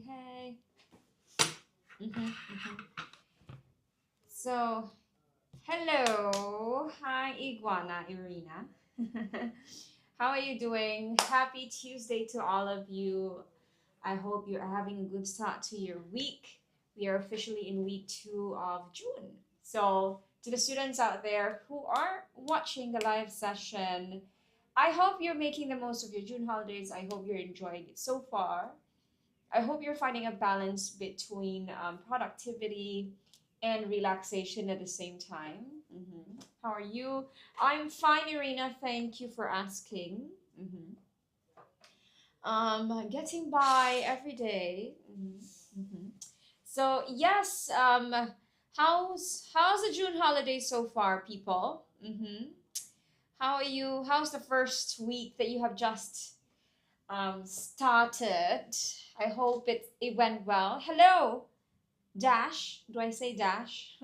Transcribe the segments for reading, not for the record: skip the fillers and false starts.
Hey. So, hello. Hi, Iguana Irina. How are you doing? Happy Tuesday to all of you. I hope you are having a good start to your week. We are officially in week 2 of June. So, to the students out there who are watching the live session, I hope you're making the most of your June holidays. I hope you're enjoying it so far. I hope you're finding a balance between productivity and relaxation at the same time. How are you? I'm fine, Irina. Thank you for asking. Getting by every day. So yes, how's the June holiday so far, people? How are you? How's the first week that you have just started? I hope it went well. Hello, Dash. Do I say Dash?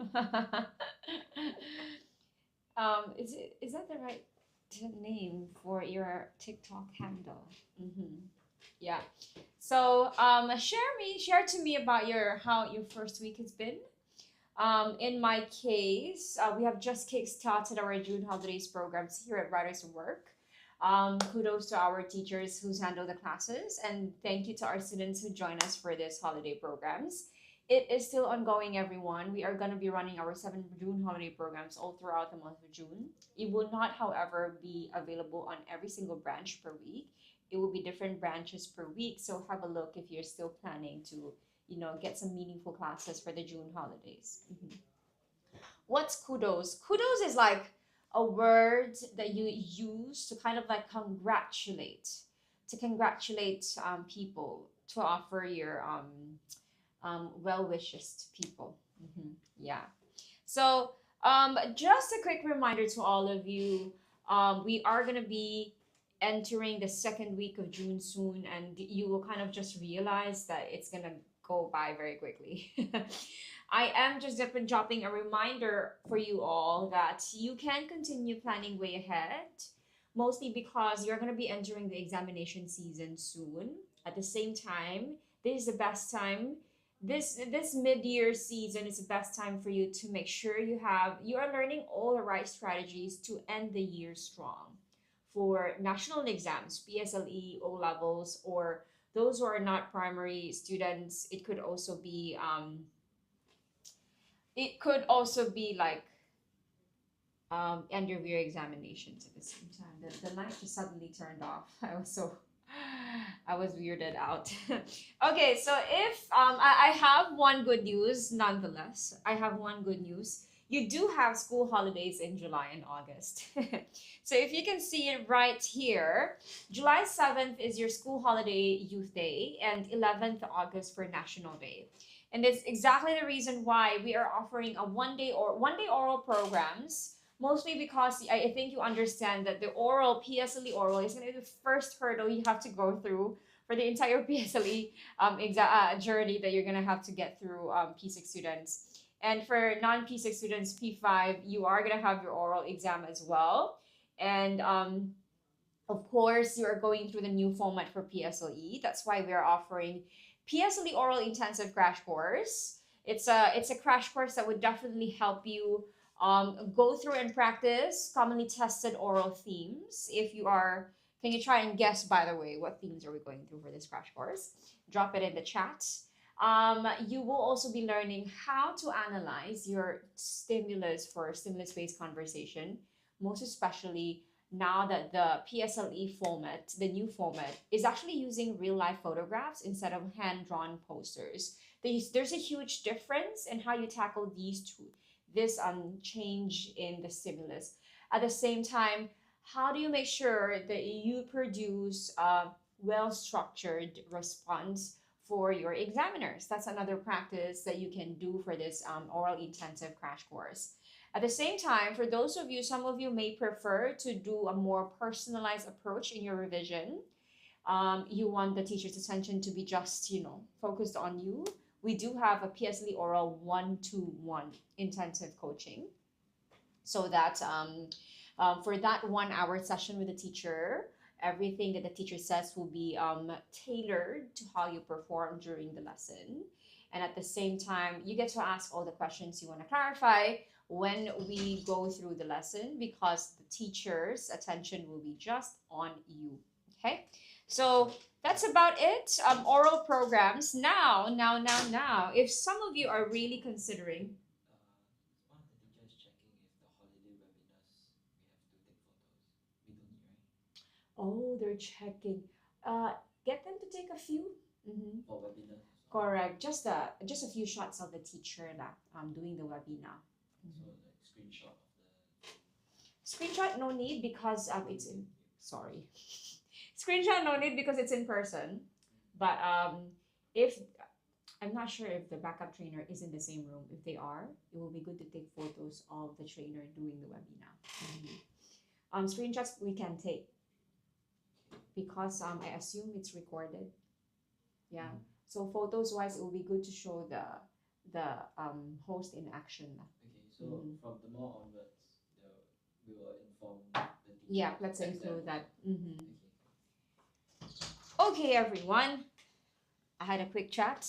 Is that the right name for your TikTok handle? Yeah. So share to me about how your first week has been. In my case, we have just kick-started our June holidays programs here at Writers of Work. Kudos to our teachers who's handled the classes, and thank you to our students who join us for this holiday programs. It is still ongoing, everyone. We are going to be running our 7 June holiday programs all throughout the month of June. It will not, however, be available on every single branch per week. It will be different branches per week, so have a look if you're still planning to get some meaningful classes for the June holidays. What's kudos? Kudos is like a word that you use to kind of like congratulate people, to offer your well wishes to people. Yeah. So just a quick reminder to all of you, we are gonna be entering the second week of June soon, and you will kind of just realize that it's gonna go by very quickly. I am just dropping a reminder for you all that you can continue planning way ahead, mostly because you're going to be entering the examination season soon. At the same time, this is the best time. This mid-year season is the best time for you to make sure you are learning all the right strategies to end the year strong. For national exams, PSLE, O levels, or those who are not primary students, it could also be like end of year examinations at the same time. The light just suddenly turned off. I was weirded out. Okay, so if I have one good news nonetheless. I have one good news. You do have school holidays in July and August. So if you can see it right here, July 7th is your school holiday youth day, and 11th August for National Day. And it's exactly the reason why we are offering a one day oral programs, mostly because I think you understand that the oral PSLE oral is going to be the first hurdle you have to go through for the entire PSLE journey that you're going to have to get through, P6 students. And for non-P6 students, P5, you are going to have your oral exam as well. And of course, you are going through the new format for PSLE. That's why we are offering PSLE Oral Intensive Crash Course. It's a crash course that would definitely help you go through and practice commonly tested oral themes. Can you try and guess, by the way, what themes are we going through for this crash course? Drop it in the chat. You will also be learning how to analyze your stimulus for stimulus-based conversation, most especially now that the PSLE format, the new format, is actually using real life photographs instead of hand drawn posters. There's a huge difference in how you tackle this change in the stimulus. At the same time, how do you make sure that you produce a well structured response for your examiners? That's another practice that you can do for this oral intensive crash course. At the same time, for those of you, some of you may prefer to do a more personalized approach in your revision. You want the teacher's attention to be just, focused on you. We do have a PSLE oral 1-to-1 intensive coaching, so that for that 1 hour session with the teacher, Everything that the teacher says will be tailored to how you perform during the lesson. And at the same time, you get to ask all the questions you want to clarify when we go through the lesson because the teacher's attention will be just on you. Okay? So that's about it. Oral programs. Now, if some of you are really considering, One of the teachers checking if the holiday webinars we have to take photos. We don't need, right? oh, they're checking. Get them to take a few. Mm-hmm. For webinars. Correct. Just a few shots of the teacher doing the webinar. So like screenshot of the. Screenshot no need because it's in sorry. Screenshot no need because it's in person. But if I'm not sure if the backup trainer is in the same room. If they are, it will be good to take photos of the trainer doing the webinar. Screenshots we can take because I assume it's recorded. Yeah. So photos wise, it will be good to show the host in action. Okay, so from tomorrow onwards, we will inform the teacher. Yeah, let's include that. Okay, everyone. I had a quick chat.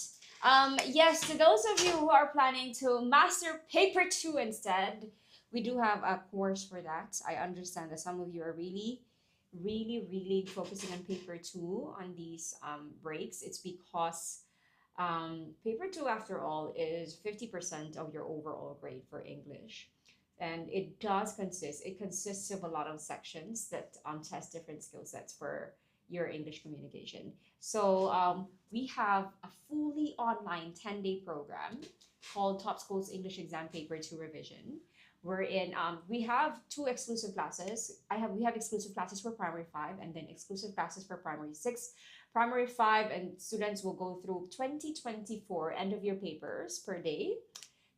Yes, to those of you who are planning to master paper 2 instead, we do have a course for that. I understand that some of you are really focusing on paper 2 on these breaks. It's because paper 2, after all, is 50% of your overall grade for English. And it consists of a lot of sections that test different skill sets for your English communication. So we have a fully online 10-day program called Top Schools English Exam Paper 2 Revision. Wherein we have 2 exclusive classes. We have exclusive classes for primary 5 and then exclusive classes for primary 6. Primary 5 and students will go through 2024 end of year papers per day.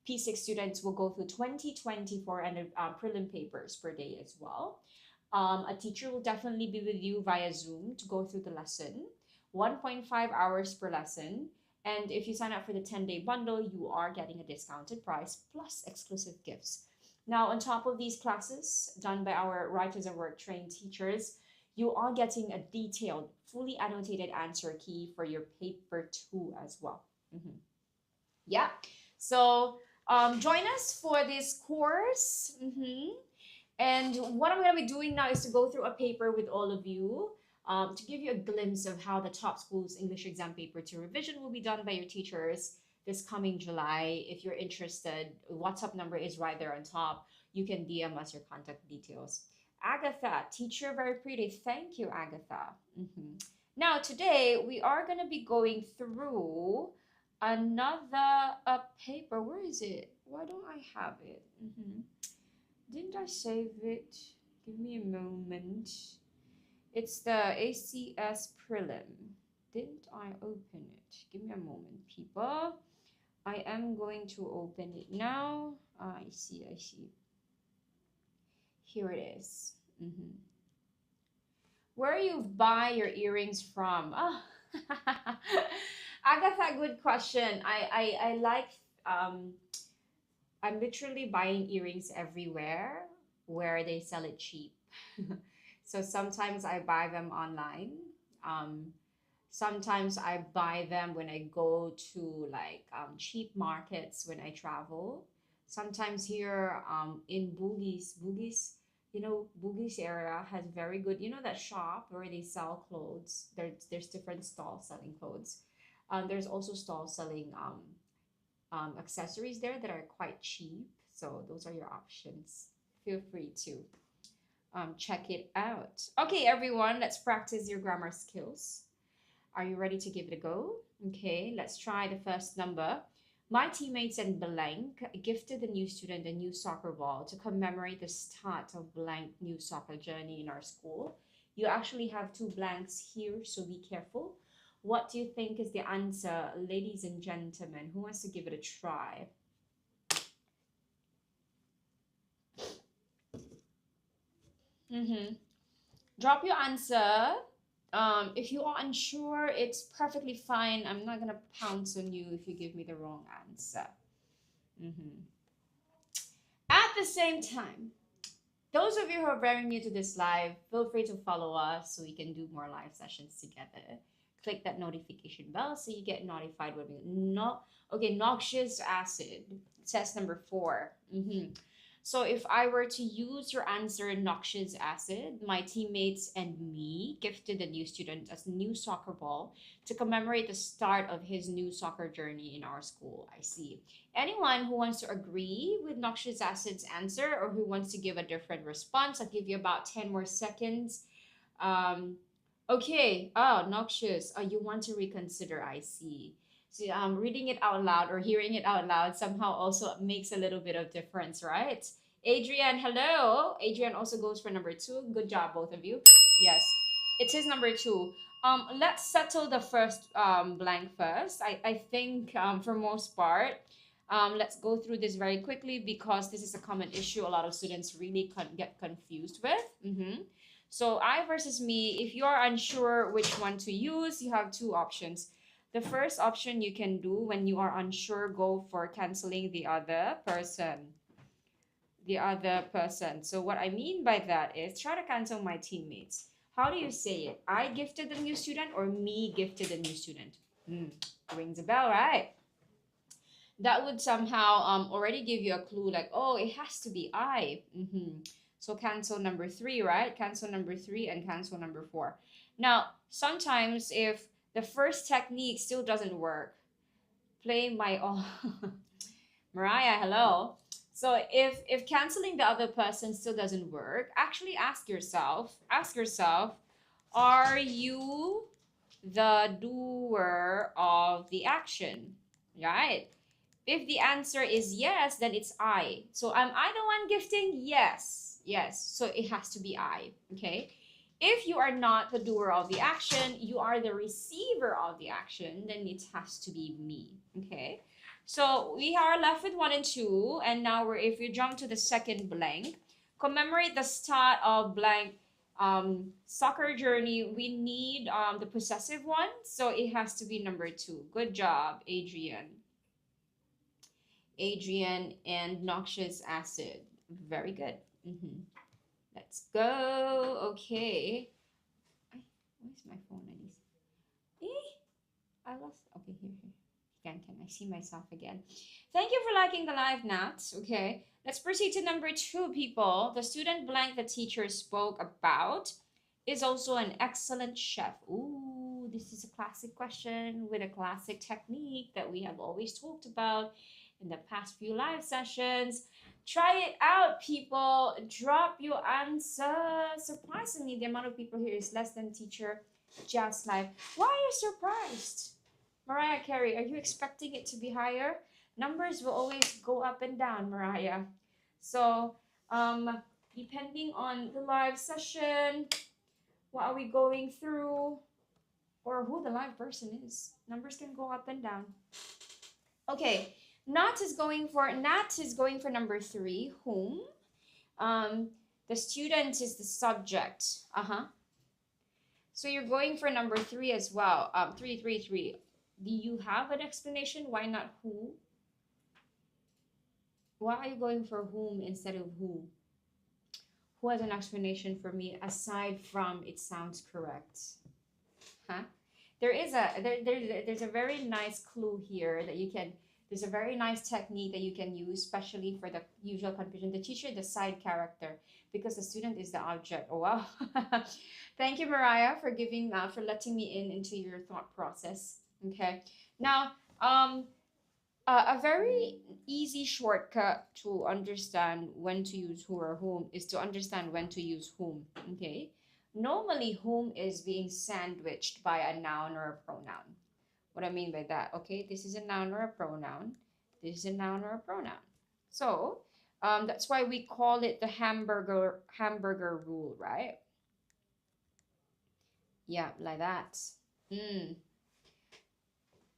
P6 students will go through 2024 end of prelim papers per day as well. A teacher will definitely be with you via Zoom to go through the lesson, 1.5 hours per lesson. And if you sign up for the 10-day bundle, you are getting a discounted price plus exclusive gifts. Now, on top of these classes done by our Writers at Work trained teachers, you are getting a detailed, fully annotated answer key for your paper 2 as well. Yeah, so join us for this course. And what I'm going to be doing now is to go through a paper with all of you to give you a glimpse of how the Top Schools English Exam Paper 2 revision will be done by your teachers this coming July. If you're interested, WhatsApp number is right there on top. You can DM us your contact details. Agatha, teacher, very pretty. Thank you, Agatha. Now, today we are going to be going through another paper. Where is it? Why don't I have it? Didn't I save it? Give me a moment. It's the ACS Prelim. Didn't I open it? Give me a moment, people. I am going to open it now. I see. Here it is. Where you buy your earrings from? Agatha, good question. I like I'm literally buying earrings everywhere where they sell it cheap. So sometimes I buy them online. Sometimes I buy them when I go to like cheap markets when I travel. Sometimes here in Bugis, Bugis area has very good, that shop where they sell clothes. There's different stalls selling clothes. There's also stalls selling accessories there that are quite cheap. So those are your options. Feel free to check it out. Okay, everyone, let's practice your grammar skills. Are you ready to give it a go? Okay, let's try the first number. My teammates and blank gifted the new student a new soccer ball to commemorate the start of blank new soccer journey in our school. You actually have 2 blanks here, so be careful. What do you think is the answer, ladies and gentlemen? Who wants to give it a try? Drop your answer. If you are unsure, it's perfectly fine. I'm not gonna pounce on you if you give me the wrong answer. At the same time, Those of you who are very new to this live, feel free to follow us so we can do more live sessions together. Click that notification bell so you get notified when we okay, noxious acid. It says number 4. So if I were to use your answer, noxious acid, my teammates and me gifted the new student a new soccer ball to commemorate the start of his new soccer journey in our school. I see. Anyone who wants to agree with noxious acid's answer or who wants to give a different response, I'll give you about 10 more seconds. Okay. Oh, noxious. You want to reconsider. I see. See, reading it out loud or hearing it out loud somehow also makes a little bit of difference, right? Adrian, hello. Adrian also goes for number 2. Good job, both of you. Yes, it is number 2. Let's settle the first blank first. I think for most part, let's go through this very quickly because this is a common issue a lot of students really get confused with. So I versus me, if you're unsure which one to use, you have 2 options. The first option you can do when you are unsure, go for canceling the other person. So what I mean by that is try to cancel my teammates. How do you say it? I gifted the new student or me gifted the new student? Rings a bell, right? That would somehow already give you a clue like, oh, it has to be I. So cancel number 3, right? Cancel number 3 and cancel number 4. Now, sometimes if the first technique still doesn't work, play my all. Mariah, hello. So if canceling the other person still doesn't work, actually ask yourself, are you the doer of the action? Right? If the answer is yes, then it's I. So am I the one gifting? Yes. So it has to be I. Okay. If you are not the doer of the action, you are the receiver of the action, then it has to be me. Okay. So we are left with 1 and 2, and now if we jump to the second blank, commemorate the start of blank soccer journey, we need the possessive one, so it has to be number 2. Good job, Adrian and noxious acid. Very good. Let's go. Okay. Where's my phone? I lost. Okay, here. Can I see myself again? Thank you for liking the live, Nat. Okay, let's proceed to number 2, people. The student blank the teacher spoke about is also an excellent chef. Ooh, this is a classic question with a classic technique that we have always talked about in the past few live sessions. Try it out, people. Drop your answer. Surprisingly, the amount of people here is less than teacher just live. Why are you surprised? Mariah Carey, are you expecting it to be higher? Numbers will always go up and down, Mariah. So, depending on the live session, what are we going through, or who the live person is, numbers can go up and down. Okay, Nat is going for number 3, whom. The student is the subject. So you're going for number 3 as well. 3. Do you have an explanation? Why not who? Why are you going for whom instead of who? Who has an explanation for me aside from it sounds correct? There's a very nice clue here that you can. There's a very nice technique that you can use, especially for the usual confusion. The teacher, the side character, because the student is the object. Oh wow! Thank you, Mariah, for letting me into your thought process. Okay, now a very easy shortcut to understand when to use who or whom is to understand when to use whom. Okay, normally whom is being sandwiched by a noun or a pronoun. What I mean by that, okay, this is a noun or a pronoun. This is a noun or a pronoun. So that's why we call it the hamburger rule, right? Yeah, like that.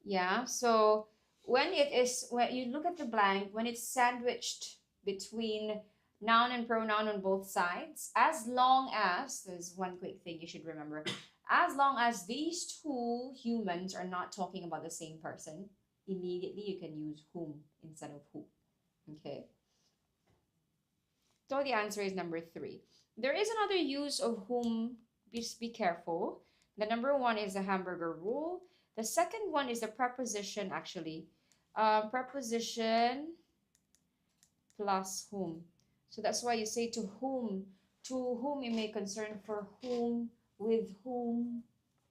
Yeah, so when you look at the blank, when it's sandwiched between noun and pronoun on both sides, as long as, there's one quick thing you should remember, as long as these 2 humans are not talking about the same person, immediately you can use whom instead of who. Okay. So the answer is number 3. There is another use of whom. Just be careful. The number 1 is the hamburger rule. The second one is the preposition, actually. Preposition plus whom. So that's why you say to whom it may concern, for whom, with whom,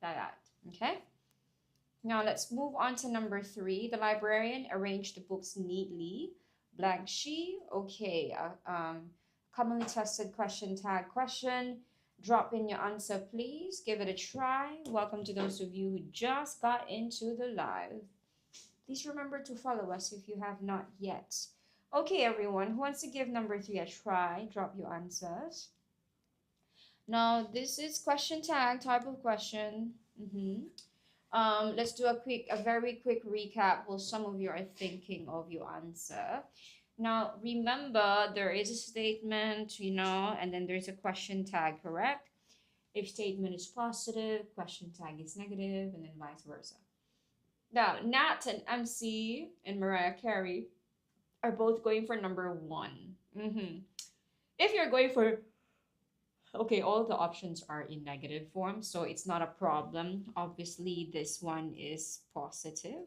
like that. Okay? Now let's move on to number 3. The librarian arranged the books neatly. Blank she. Okay. Commonly tested question tag question. Drop in your answer, please. Give it a try. Welcome to those of you who just got into the live. Please remember to follow us if you have not yet. Okay, everyone who wants to give number 3 a try, drop your answers. Now, this is question tag type of question. Let's do a very quick recap while some of you are thinking of your answer. Now, remember, there is a statement, and then there's a question tag, correct? If statement is positive, question tag is negative, and then vice versa. Now, Nat and MC and Mariah Carey are both going for number 1. If you're going for, okay, all the options are in negative form, so it's not a problem. Obviously, this one is positive.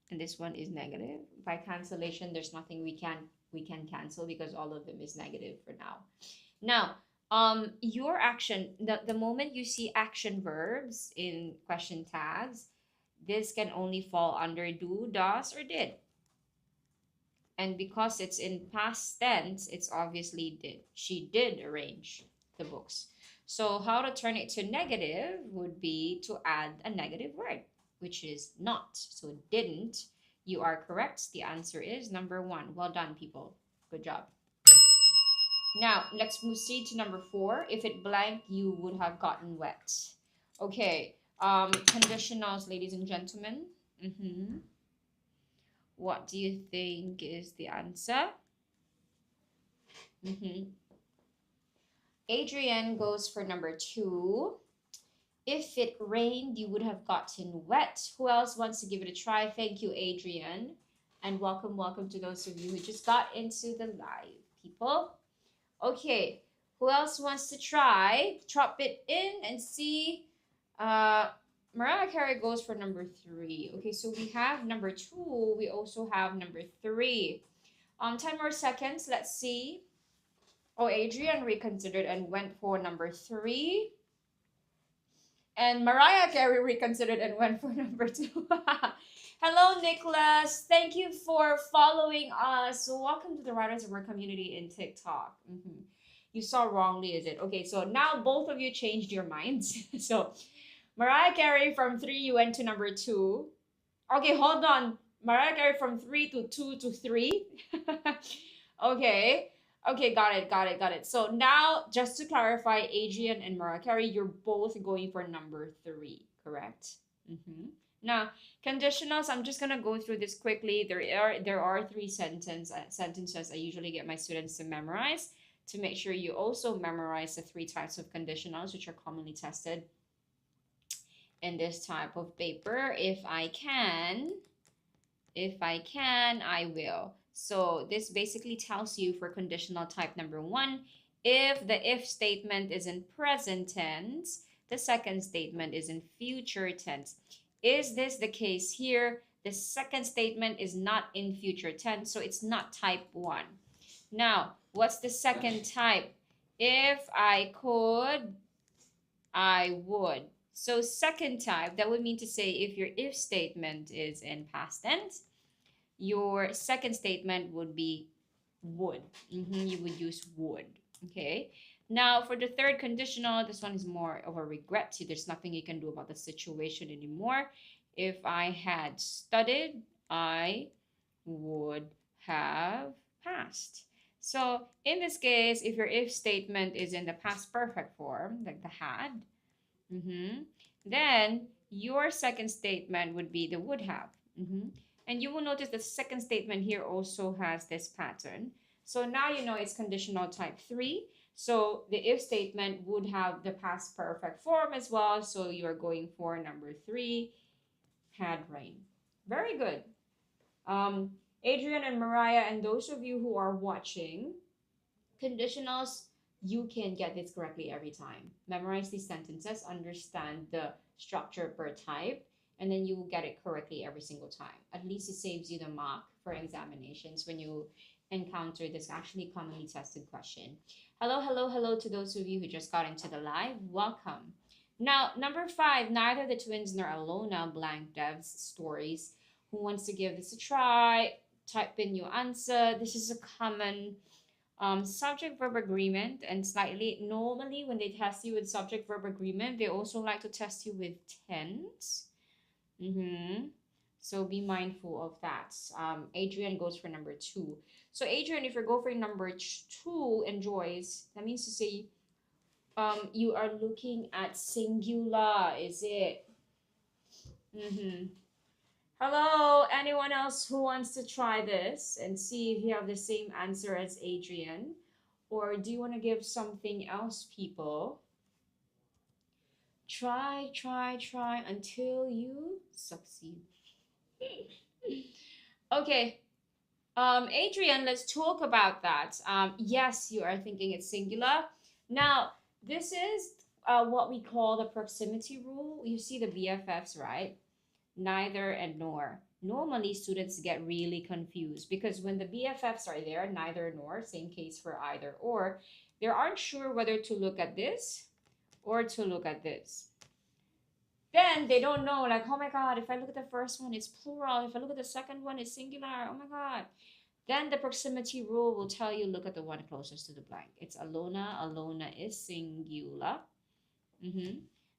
And this one is negative. By cancellation, there's nothing we can cancel because all of them is negative for now. Now, your action, the moment you see action verbs in question tags, this can only fall under do, does, or did. And because it's in past tense, it's obviously did. She did arrange the books. So how to turn it to negative would be to add a negative word, which is not. So didn't. You are correct. The answer is number 1. Well done, people. Good job. Now, let's proceed to number 4. If it blank, you would have gotten wet. Okay. Conditionals, ladies and gentlemen. What do you think is the answer? Adrian goes for number 2. If it rained, you would have gotten wet. Who else wants to give it a try? Thank you, Adrian. And welcome to those of you who just got into the live, people. Okay, who else wants to try? Drop it in and see. Mariah Carey goes for number 3. Okay, so we have number 2. We also have number 3. 10 more seconds. Let's see. Oh, Adrian reconsidered and went for number 3. And Mariah Carey reconsidered and went for number 2. Hello, Nicholas. Thank you for following us. Welcome to the Writers of Our community in TikTok. You saw wrongly, is it? Okay, so now both of you changed your minds. So Mariah Carey from 3, you went to number 2. Okay, hold on. Mariah Carey from 3 to 2 to 3. Okay, got it. So now, just to clarify, Adrian and Mariah Carey, you're both going for number 3, correct? Now, conditionals, I'm just gonna go through this quickly. There are 3 sentences I usually get my students to memorize, to make sure you also memorize the 3 types of conditionals which are commonly tested in this type of paper. If I can, I will. So this basically tells you for conditional type number 1, if the if statement is in present tense, the second statement is in future tense. Is this the case here? The second statement is not in future tense, so it's not type 1. Now, what's the second type? If I could, I would. So second type, that would mean to say if your if statement is in past tense, your second statement would be would. You would use would. Okay. Now, for the third conditional, this one is more of a regret. See, there's nothing you can do about the situation anymore. If I had studied, I would have passed. So in this case, if your if statement is in the past perfect form, like the had, then your second statement would be the would have. And you will notice the second statement here also has this pattern. So now you know it's conditional type 3. So the if statement would have the past perfect form as well. So you're going for number 3, had rain. Very good. Adrian and Mariah, and those of you who are watching, conditionals, you can get this correctly every time. Memorize these sentences, understand the structure per type, and then you will get it correctly every single time. At least it saves you the mark for examinations when you encounter this actually commonly tested question. Hello, hello, hello to those of you who just got into the live. Welcome. Now, number 5, neither the twins nor Alona blank devs stories. Who wants to give this a try? Type in your answer. This is a common subject verb agreement, and slightly normally when they test you with subject verb agreement, they also like to test you with tense. So be mindful of that. Adrian goes for number 2. So Adrian, if you go for number 2, enjoys, that means to say you are looking at singular, is it? Hello, anyone else who wants to try this and see if you have the same answer as Adrian? Or do you want to give something else, people? Try, try, try until you succeed. Okay. Adrian, let's talk about that. Yes, you are thinking it's singular. Now, this is what we call the proximity rule. You see the BFFs, right? Neither and nor. Normally, students get really confused because when the BFFs are there, neither nor, same case for either or, they aren't sure whether to look at this or to look at this. Then they don't know, like, oh my God, if I look at the first one, it's plural. If I look at the second one, it's singular. Oh my God. Then the proximity rule will tell you, look at the one closest to the blank. It's Alona. Alona is singular.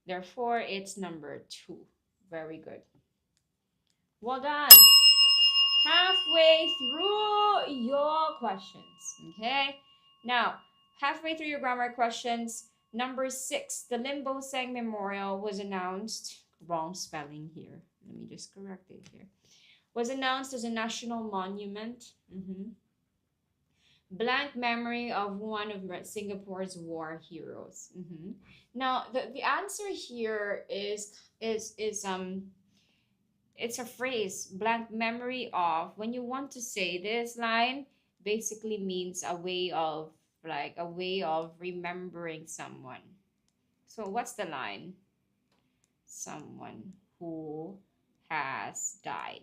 Therefore, it's number 2. Very good. Well done. Halfway through your questions. Okay. Now, halfway through your grammar questions, number 6, the Limbo Sang Memorial was announced. Wrong spelling here. Let me just correct it here. Was announced as a national monument. Blank memory of one of Singapore's war heroes. Now, the answer here is it's a phrase, blank memory of. When you want to say this line, basically means a way of remembering someone. So what's the line? Someone who has died.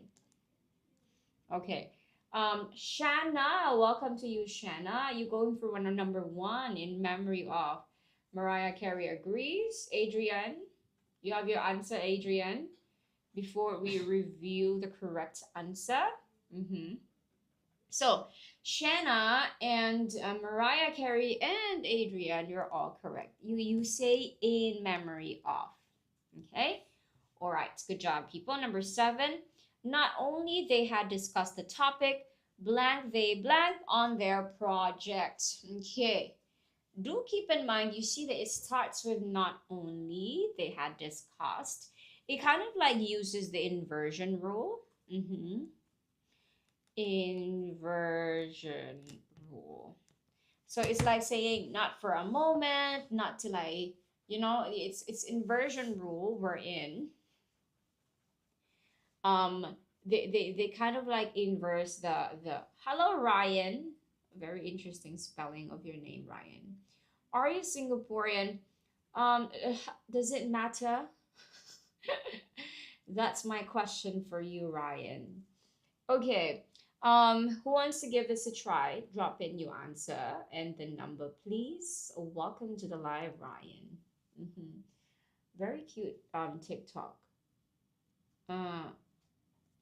Okay. Shanna, welcome to you, Shanna. You going for number 1 in memory of. Mariah Carey agrees. Adrian, you have your answer, Adrian, before we review the correct answer. So Shanna and Mariah Carey and Adrian, you're all correct. You say in memory of. Okay. All right. Good job, people. Number 7. Not only they had discussed the topic, blank they blank on their project. Okay. Do keep in mind, you see that it starts with not only they had discussed. It kind of like uses the inversion rule. Inversion rule. So it's like saying not for a moment, not to like, it's inversion rule we're in. They kind of like inverse the hello Ryan, very interesting spelling of your name, Ryan. Are you Singaporean? Does it matter? That's my question for you, Ryan. Okay. Who wants to give this a try? Drop in your answer and the number, please. Welcome to the live, Ryan. Very cute TikTok.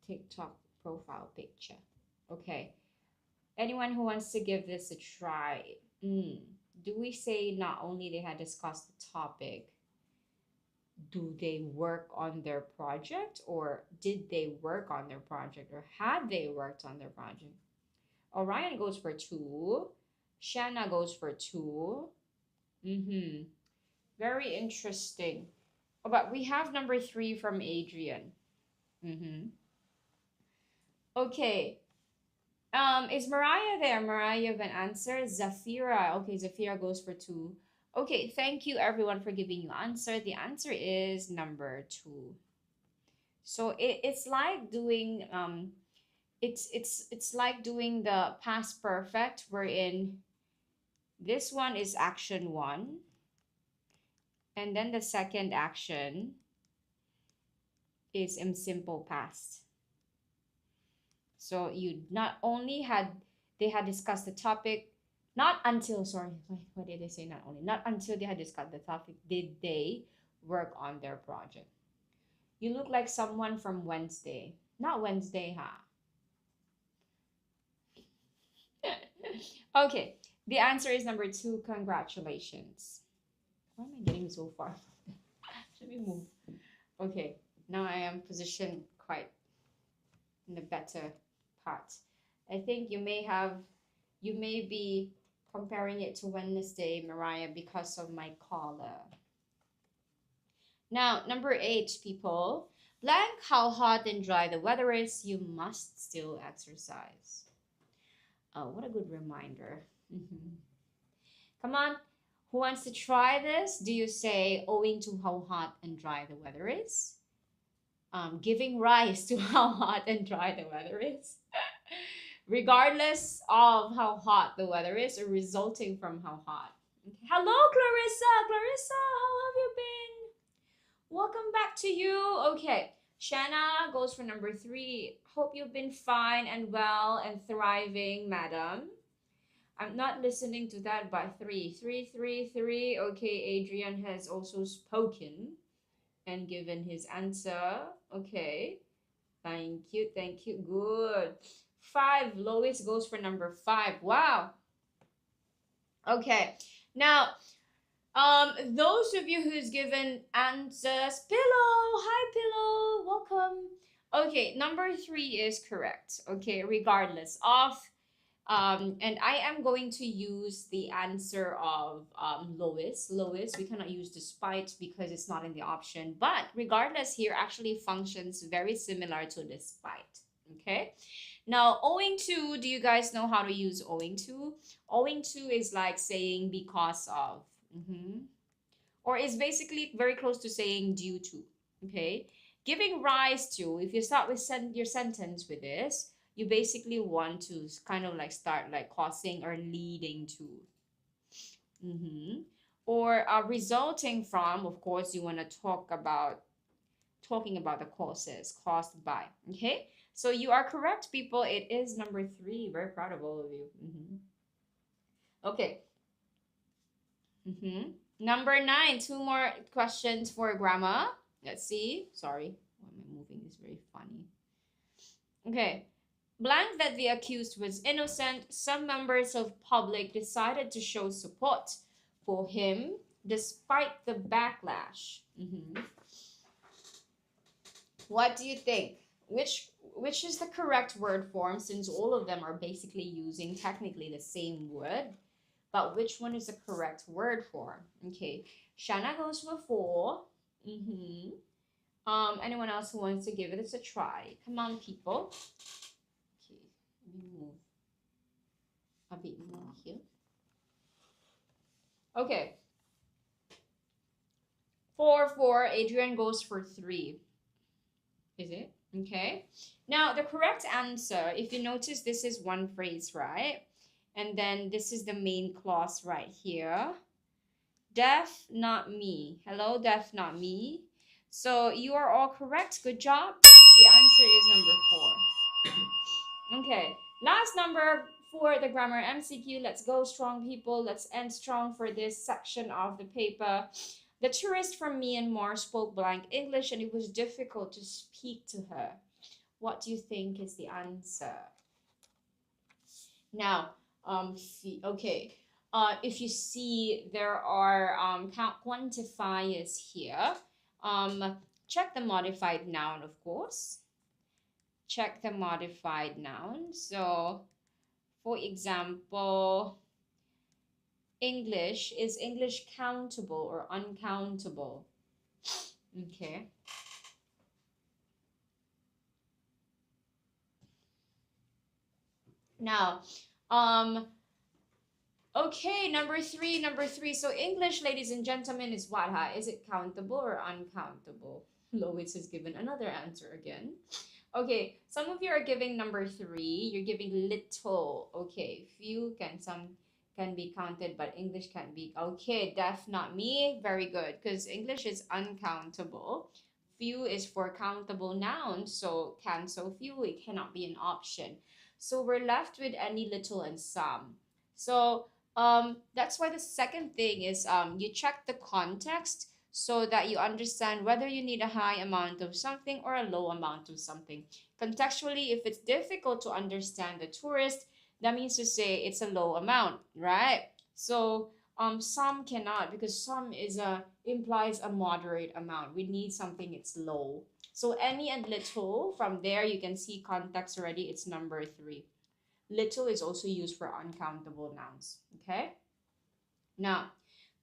TikTok profile picture. Okay. Anyone who wants to give this a try? Do we say not only they had discussed the topic, do they work on their project, or did they work on their project, or had they worked on their project? Orion goes for 2. Shanna goes for 2. Very interesting. Oh, but we have number 3 from Adrian. Okay. Is Mariah there? Mariah, you have an answer. Zafira. Okay, Zafira goes for 2. Okay, thank you everyone for giving your answer. The answer is number 2. So it's like doing it's like doing the past perfect, wherein this one is action one, and then the second action is in simple past. So you not only had they had discussed the topic, not until, sorry, what did they say? Not only, not until they had discussed the topic did they work on their project. You look like someone from Wednesday. Not Wednesday, huh? Okay, the answer is number two. Congratulations. Why am I getting so far? Let me move. Okay, now I am positioned quite in the better part. I think you may be comparing it to Wednesday, Mariah, because of my collar. Now, number 8, people. Blank how hot and dry the weather is, you must still exercise. Oh, what a good reminder. Come on, who wants to try this? Do you say, owing to how hot and dry the weather is? Giving rise to how hot and dry the weather is? Regardless of how hot the weather is, or resulting from how hot. Okay. Hello, Clarissa. Clarissa, how have you been? Welcome back to you. Okay, Shanna goes for number 3. Hope you've been fine and well and thriving, madam. I'm not listening to that, but 3. 3, 3, 3. Okay, Adrian has also spoken and given his answer. Okay, thank you, thank you. Good. 5. Lois goes for number 5. Wow. Okay, now those of you who's given answers, Pillow, hi Pillow, welcome. Okay, number 3 is correct. Okay, regardless of and I am going to use the answer of Lois. Lois, we cannot use despite because it's not in the option, but regardless here actually functions very similar to despite. Okay, now owing to, do you guys know how to use owing to? Owing to is like saying because of. Or is basically very close to saying due to. Okay, giving rise to, if you start with your sentence with this, you basically want to kind of like start like causing or leading to. Or resulting from, of course you want to talking about the causes caused by. Okay, so you are correct, people. It is number 3. Very proud of all of you. Okay. Number 9, 2 more questions for grammar. Let's see. Sorry, why am I moving? It's very funny. Okay. Blank that the accused was innocent, some members of public decided to show support for him despite the backlash. What do you think? Which is the correct word form, since all of them are basically using technically the same word? But which one is the correct word form? Okay, Shanna goes for 4. Anyone else who wants to give it a try? Come on, people. Okay, let me move a bit more here. Okay. 4. Adrian goes for 3. Is it? Okay. Now, the correct answer, if you notice, this is one phrase, right? And then this is the main clause right here. Deaf, not me. Hello, deaf, not me. So you are all correct. Good job. The answer is number 4. Okay. Last number for the grammar MCQ. Let's go, strong people. Let's end strong for this section of the paper. The tourist from Myanmar spoke blank English and it was difficult to speak to her. What do you think is the answer? Now, okay. If you see there are quantifiers here, check the modified noun, of course. Check the modified noun. So, for example, English, is English countable or uncountable? Okay. Now, okay, number 3. So English, ladies and gentlemen, is what, huh? Is it countable or uncountable? Lois has given another answer again. Okay, some of you are giving number three. You're giving little. Okay, few can some can be counted, but English can't be. Okay, def not me. Very good, because English is uncountable. Few is for countable nouns, so can so few. It cannot be an option. So we're left with any, little, and some. So that's why the second thing is you check the context so that you understand whether you need a high amount of something or a low amount of something. Contextually, if it's difficult to understand the tourist, that means to say it's a low amount, right? So some cannot, because some is a implies a moderate amount. We need something it's low. So any and little, from there you can see context already, it's number three. Little is also used for uncountable nouns. Okay. Now,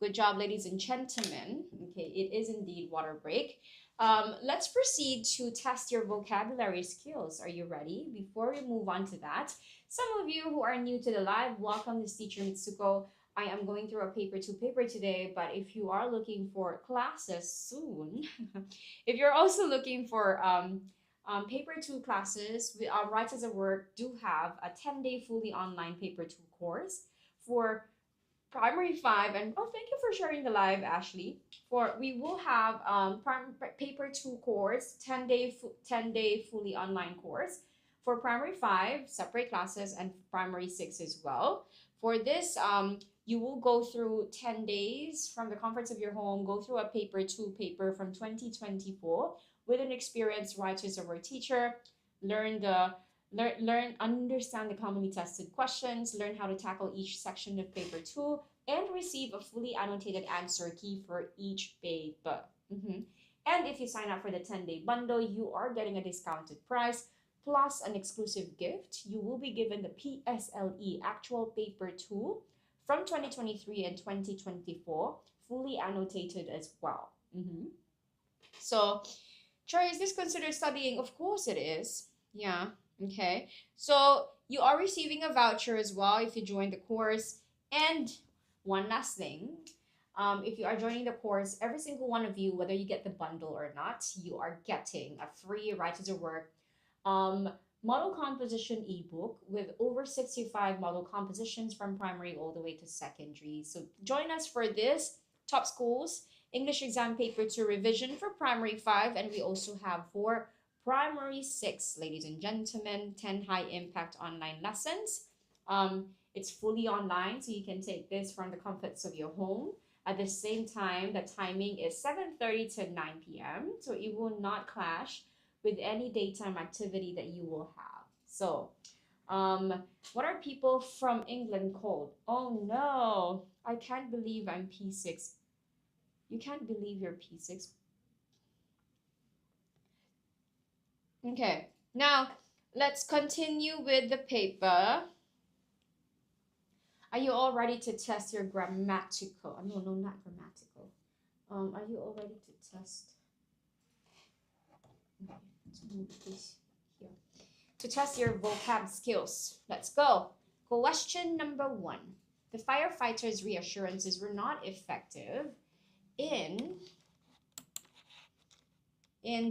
good job, ladies and gentlemen. Okay, it is indeed water break. Let's proceed to test your vocabulary skills. Are you ready? Before we move on to that, some of you who are new to the live, welcome. This is teacher Mitsuko. I am going through a paper two paper today, but if you are looking for classes soon, if you're also looking for paper two classes, we, Write as a Work do have a 10-day fully online paper two course for primary five. And oh, thank you for sharing the live, Ashley. For we will have paper two course, 10-day fully online course for primary five, separate classes, and primary six as well. For this, you will go through 10 days from the comforts of your home, go through a paper two paper from 2024 with an experienced writers of our teacher, learn the understand the commonly tested questions, learn how to tackle each section of paper two, and receive a fully annotated answer key for each paper. And if you sign up for the 10-day bundle, you are getting a discounted price plus an exclusive gift. You will be given the PSLE actual paper two from 2023 and 2024, fully annotated as well. So, Troy, is this considered studying? Of course it is. Yeah. Okay. So you are receiving a voucher as well if you join the course. And one last thing, if you are joining the course, every single one of you, whether you get the bundle or not, you are getting a free Write as a Work model composition ebook with over 65 model compositions from primary all the way to secondary. So join us for this top schools English exam paper two revision for primary five, and we also have for primary six, ladies and gentlemen, 10 high impact online lessons. It's fully online, so you can take this from the comforts of your home. At the same time, the timing is 7:30 to 9 p.m., so it will not clash with any daytime activity that you will have. So, what are people from England called? Oh no, I can't believe I'm P6. You can't believe you're P6. Okay, now let's continue with the paper. Are you all ready to test your grammatical? No, no, not grammatical. Are you all ready to test? Okay, let's move this here. To test your vocab skills. Let's go. Question number one. The firefighters' reassurances were not effective in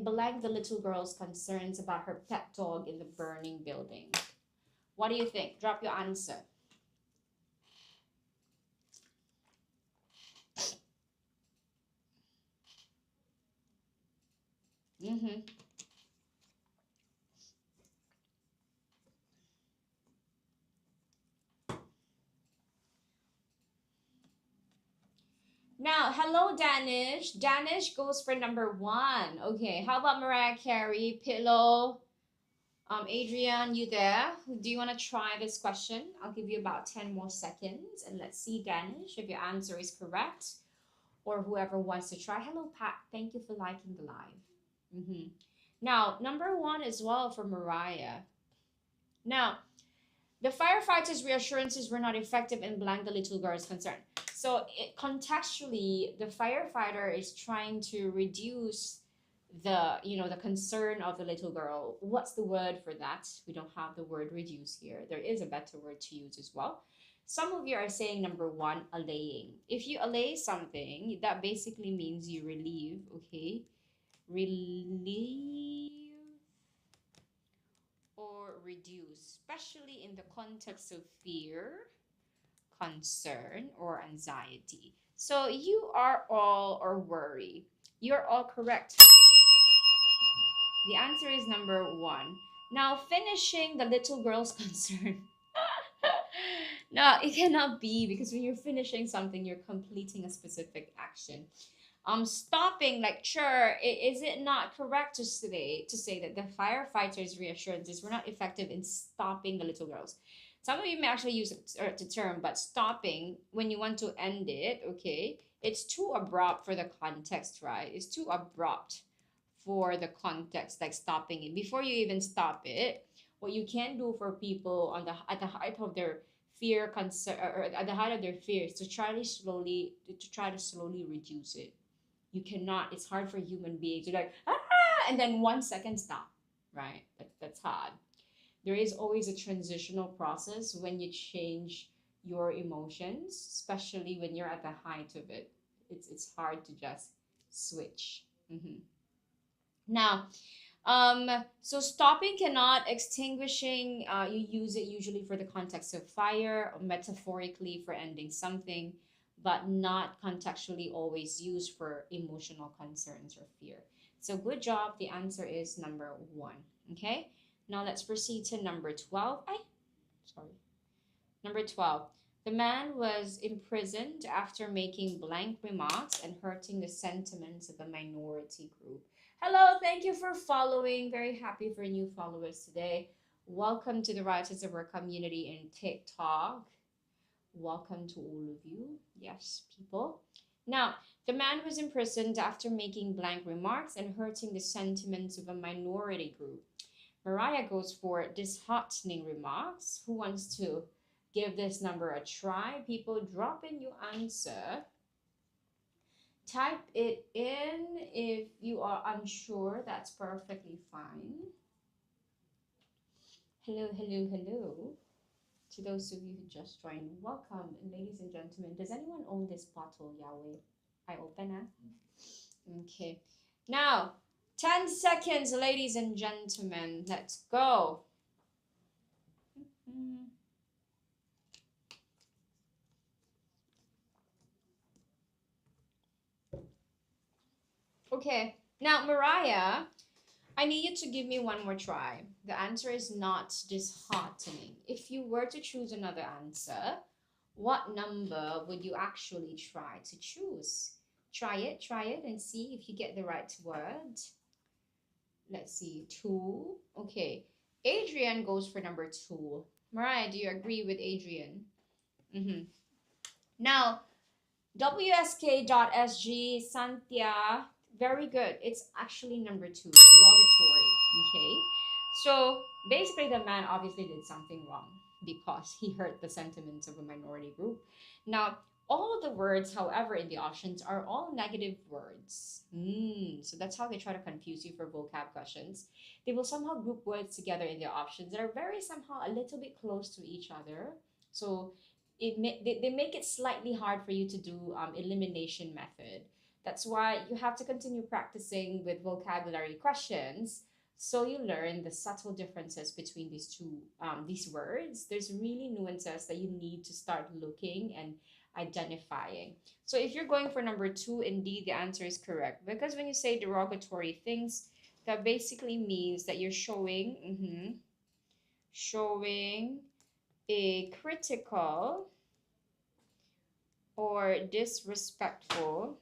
blank the little girl's concerns about her pet dog in the burning building. What do you think? Drop your answer. Now, hello, Danish. Danish goes for number one. Okay, how about Mariah Carey, Pillow? Adrian, you there? Do you want to try this question? I'll give you about 10 more seconds, and let's see, Danish, if your answer is correct, or whoever wants to try. Hello, Pat. Thank you for liking the live. Now, number one as well for Mariah. Now, the firefighters' reassurances were not effective in blank the little girl's concern. So contextually, the firefighter is trying to reduce the concern of the little girl. What's the word for that? We don't have the word reduce here. There is a better word to use as well. Some of you are saying number one, allaying. If you allay something, that basically means you relieve, okay? Relieve reduce, especially in the context of fear, concern, or anxiety. So you are all, or worry. You're all correct. The answer is number one. Now, finishing the little girl's concern. No, it cannot be because when you're finishing something, you're completing a specific action. Stopping lecture, is it not correct to say that the firefighters' reassurances were not effective in stopping the little girls? Some of you may actually use the term, but stopping when you want to end it, okay, it's too abrupt for the context, right? It's too abrupt for the context, like stopping it. Before you even stop it, what you can do for people at the height of their fear, concern, or at the height of their fears, to try to slowly reduce it. You cannot. It's hard for human beings to and then 1 second stop, right? That's hard. There is always a transitional process when you change your emotions, especially when you're at the height of it. It's hard to just switch. Now, so stopping cannot, extinguishing, you use it usually for the context of fire, or metaphorically for ending something, but not contextually always used for emotional concerns or fear. So good job. The answer is number one. Okay. Now let's proceed to number 12. Sorry. Number 12. The man was imprisoned after making blank remarks and hurting the sentiments of a minority group. Hello, thank you for following. Very happy for new followers today. Welcome to the Writers of our community in TikTok. Welcome to all of you. Yes, people. Now, the man was imprisoned after making blank remarks and hurting the sentiments of a minority group. Mariah goes for disheartening remarks. Who wants to give this number a try? People, drop in your answer. Type it in if you are unsure. That's perfectly fine. Hello, hello, hello. To those of you who just joined, welcome. And ladies and gentlemen, does anyone own this bottle, Yahweh? I open it. Okay. Now, 10 seconds, ladies and gentlemen. Let's go. Okay. Now, Mariah, I need you to give me one more try. The answer is not disheartening. If you were to choose another answer, what number would you actually try to choose? Try it, and see if you get the right word. Let's see, 2. Okay. Adrian goes for number 2. Mariah, do you agree with Adrian? Now, WSK.SG, Santia, very good. It's actually number 2, derogatory. Okay. So basically, the man obviously did something wrong because he hurt the sentiments of a minority group. Now, all of the words, however, in the options are all negative words. So that's how they try to confuse you for vocab questions. They will somehow group words together in the options that are very somehow a little bit close to each other. So they make it slightly hard for you to do elimination method. That's why you have to continue practicing with vocabulary questions so you learn the subtle differences between these words. There's really nuances that you need to start looking and identifying. So if you're going for number 2, indeed the answer is correct, because when you say derogatory things, that basically means that you're showing a critical or disrespectful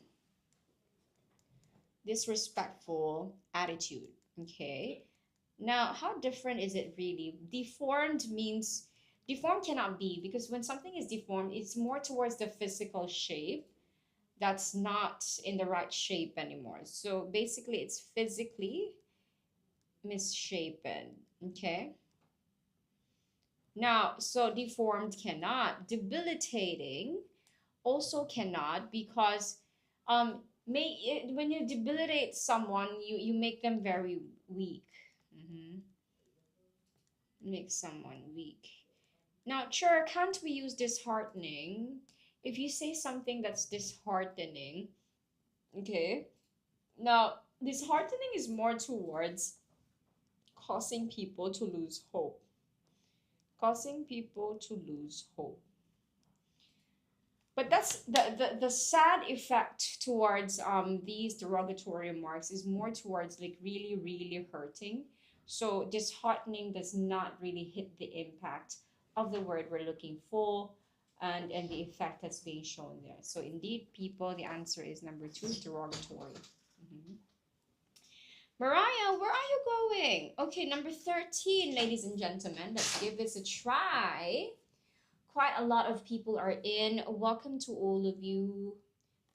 attitude. Okay. Now, how different is it really? Deformed cannot be, because when something is deformed, it's more towards the physical shape that's not in the right shape anymore. So basically, it's physically misshapen. Okay. Now, so deformed cannot. Debilitating also cannot, because when you debilitate someone, you make them very weak. Make someone weak. Now, sure, can't we use disheartening? If you say something that's disheartening, okay. Now, disheartening is more towards causing people to lose hope. causing people to lose hope. But that's the sad effect towards these derogatory remarks is more towards like really really hurting. So disheartening does not really hit the impact of the word we're looking for, and the effect that's being shown there. So indeed, people, the answer is number two, derogatory. Mhm. Mariah, where are you going? Okay, number 13, ladies and gentlemen. Let's give this a try. Quite a lot of people are in. Welcome to all of you.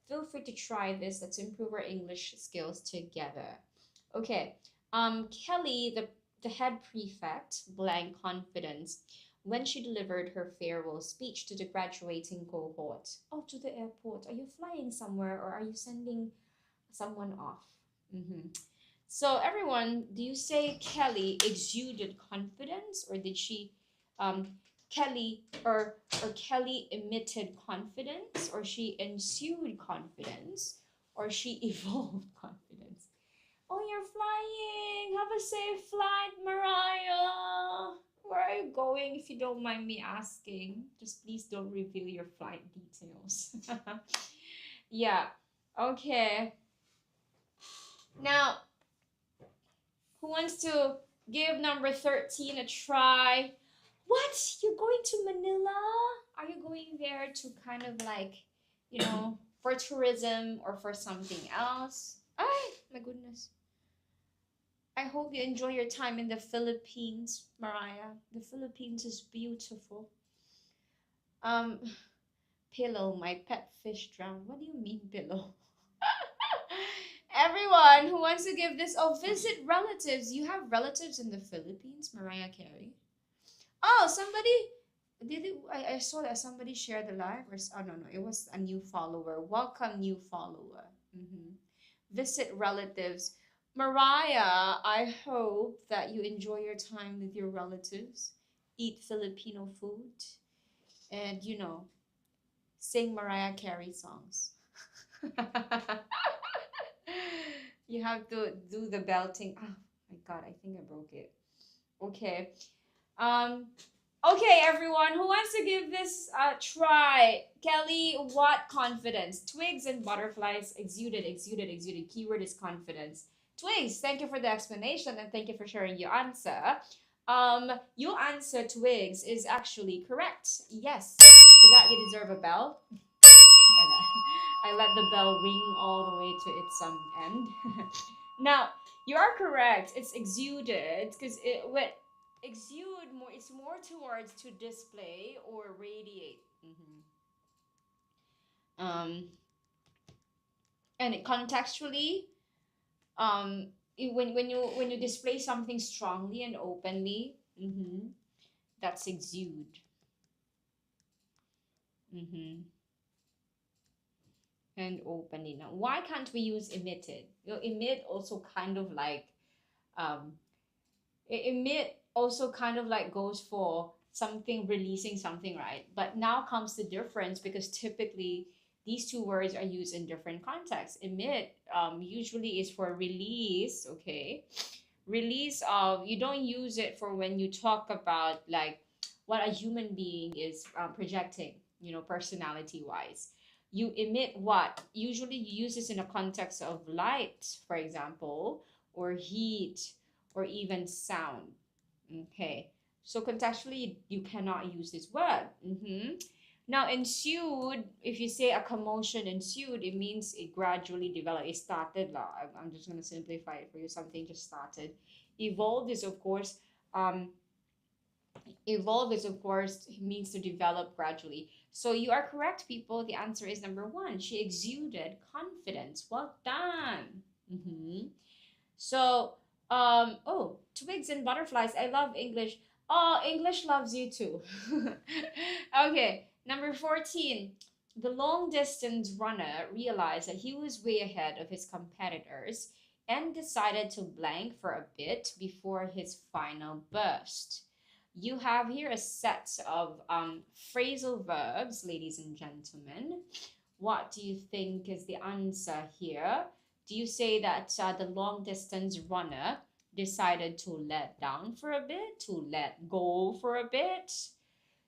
Feel free to try this. Let's improve our English skills together. Okay. Kelly, the head prefect, blank confidence, when she delivered her farewell speech to the graduating cohort. Oh, to the airport. Are you flying somewhere or are you sending someone off? Mm-hmm. So everyone, do you say Kelly exuded confidence, or did she, Kelly or Kelly emitted confidence, or she ensued confidence, or she evolved confidence? Oh, you're flying. Have a safe flight, Mariah. Where are you going, if you don't mind me asking? Just please don't reveal your flight details. Yeah. Okay. Now, who wants to give number 13 a try? What? You're going to Manila? Are you going there to kind of like, for tourism or for something else? Oh, my goodness. I hope you enjoy your time in the Philippines, Mariah. The Philippines is beautiful. Um, Pillow, my pet fish drowned. What do you mean, Pillow? Everyone who wants to give this, oh, visit relatives. You have relatives in the Philippines, Mariah Carey? Oh, somebody did it. I saw that somebody shared the live, or oh no, it was a new follower. Welcome, new follower. Visit relatives. Mariah, I hope that you enjoy your time with your relatives, eat Filipino food, and sing Mariah Carey songs. You have to do the belting. Oh my god, I think I broke it. Okay. Um okay, everyone who wants to give this a try. Kelly, what confidence? Twigs and butterflies exuded. Keyword is confidence. Twigs, thank you for the explanation and thank you for sharing your answer. Your answer, Twigs, is actually correct. Yes. For that you deserve a bell. I let the bell ring all the way to its end. Now, you are correct. It's exuded because it what exude more. It's more towards to display or radiate. Um, and it contextually, when you display something strongly and openly, that's exude. And openly. Now, why can't we use emitted? Emit also kind of like um emit also kind of like goes for something releasing something, right? But now comes the difference because typically these two words are used in different contexts. Emit usually is for release, okay? Release of, you don't use it for when you talk about like what a human being is projecting, personality wise. You emit what? Usually you use this in a context of light, for example, or heat, or even sound. Okay, so contextually, you cannot use this word. Now, ensued, if you say a commotion ensued, it means it gradually developed. It started. I'm just going to simplify it for you. Something just started. Evolved is, of course, means to develop gradually. So you are correct, people. The answer is number one. She exuded confidence. Well done. So, oh, twigs and butterflies. I love English. Oh, English loves you too. Okay, number 14. The long distance runner realized that he was way ahead of his competitors and decided to blank for a bit before his final burst. You have here a set of phrasal verbs, ladies and gentlemen. What do you think is the answer here? Do you say that the long distance runner decided to let down for a bit, to let go for a bit,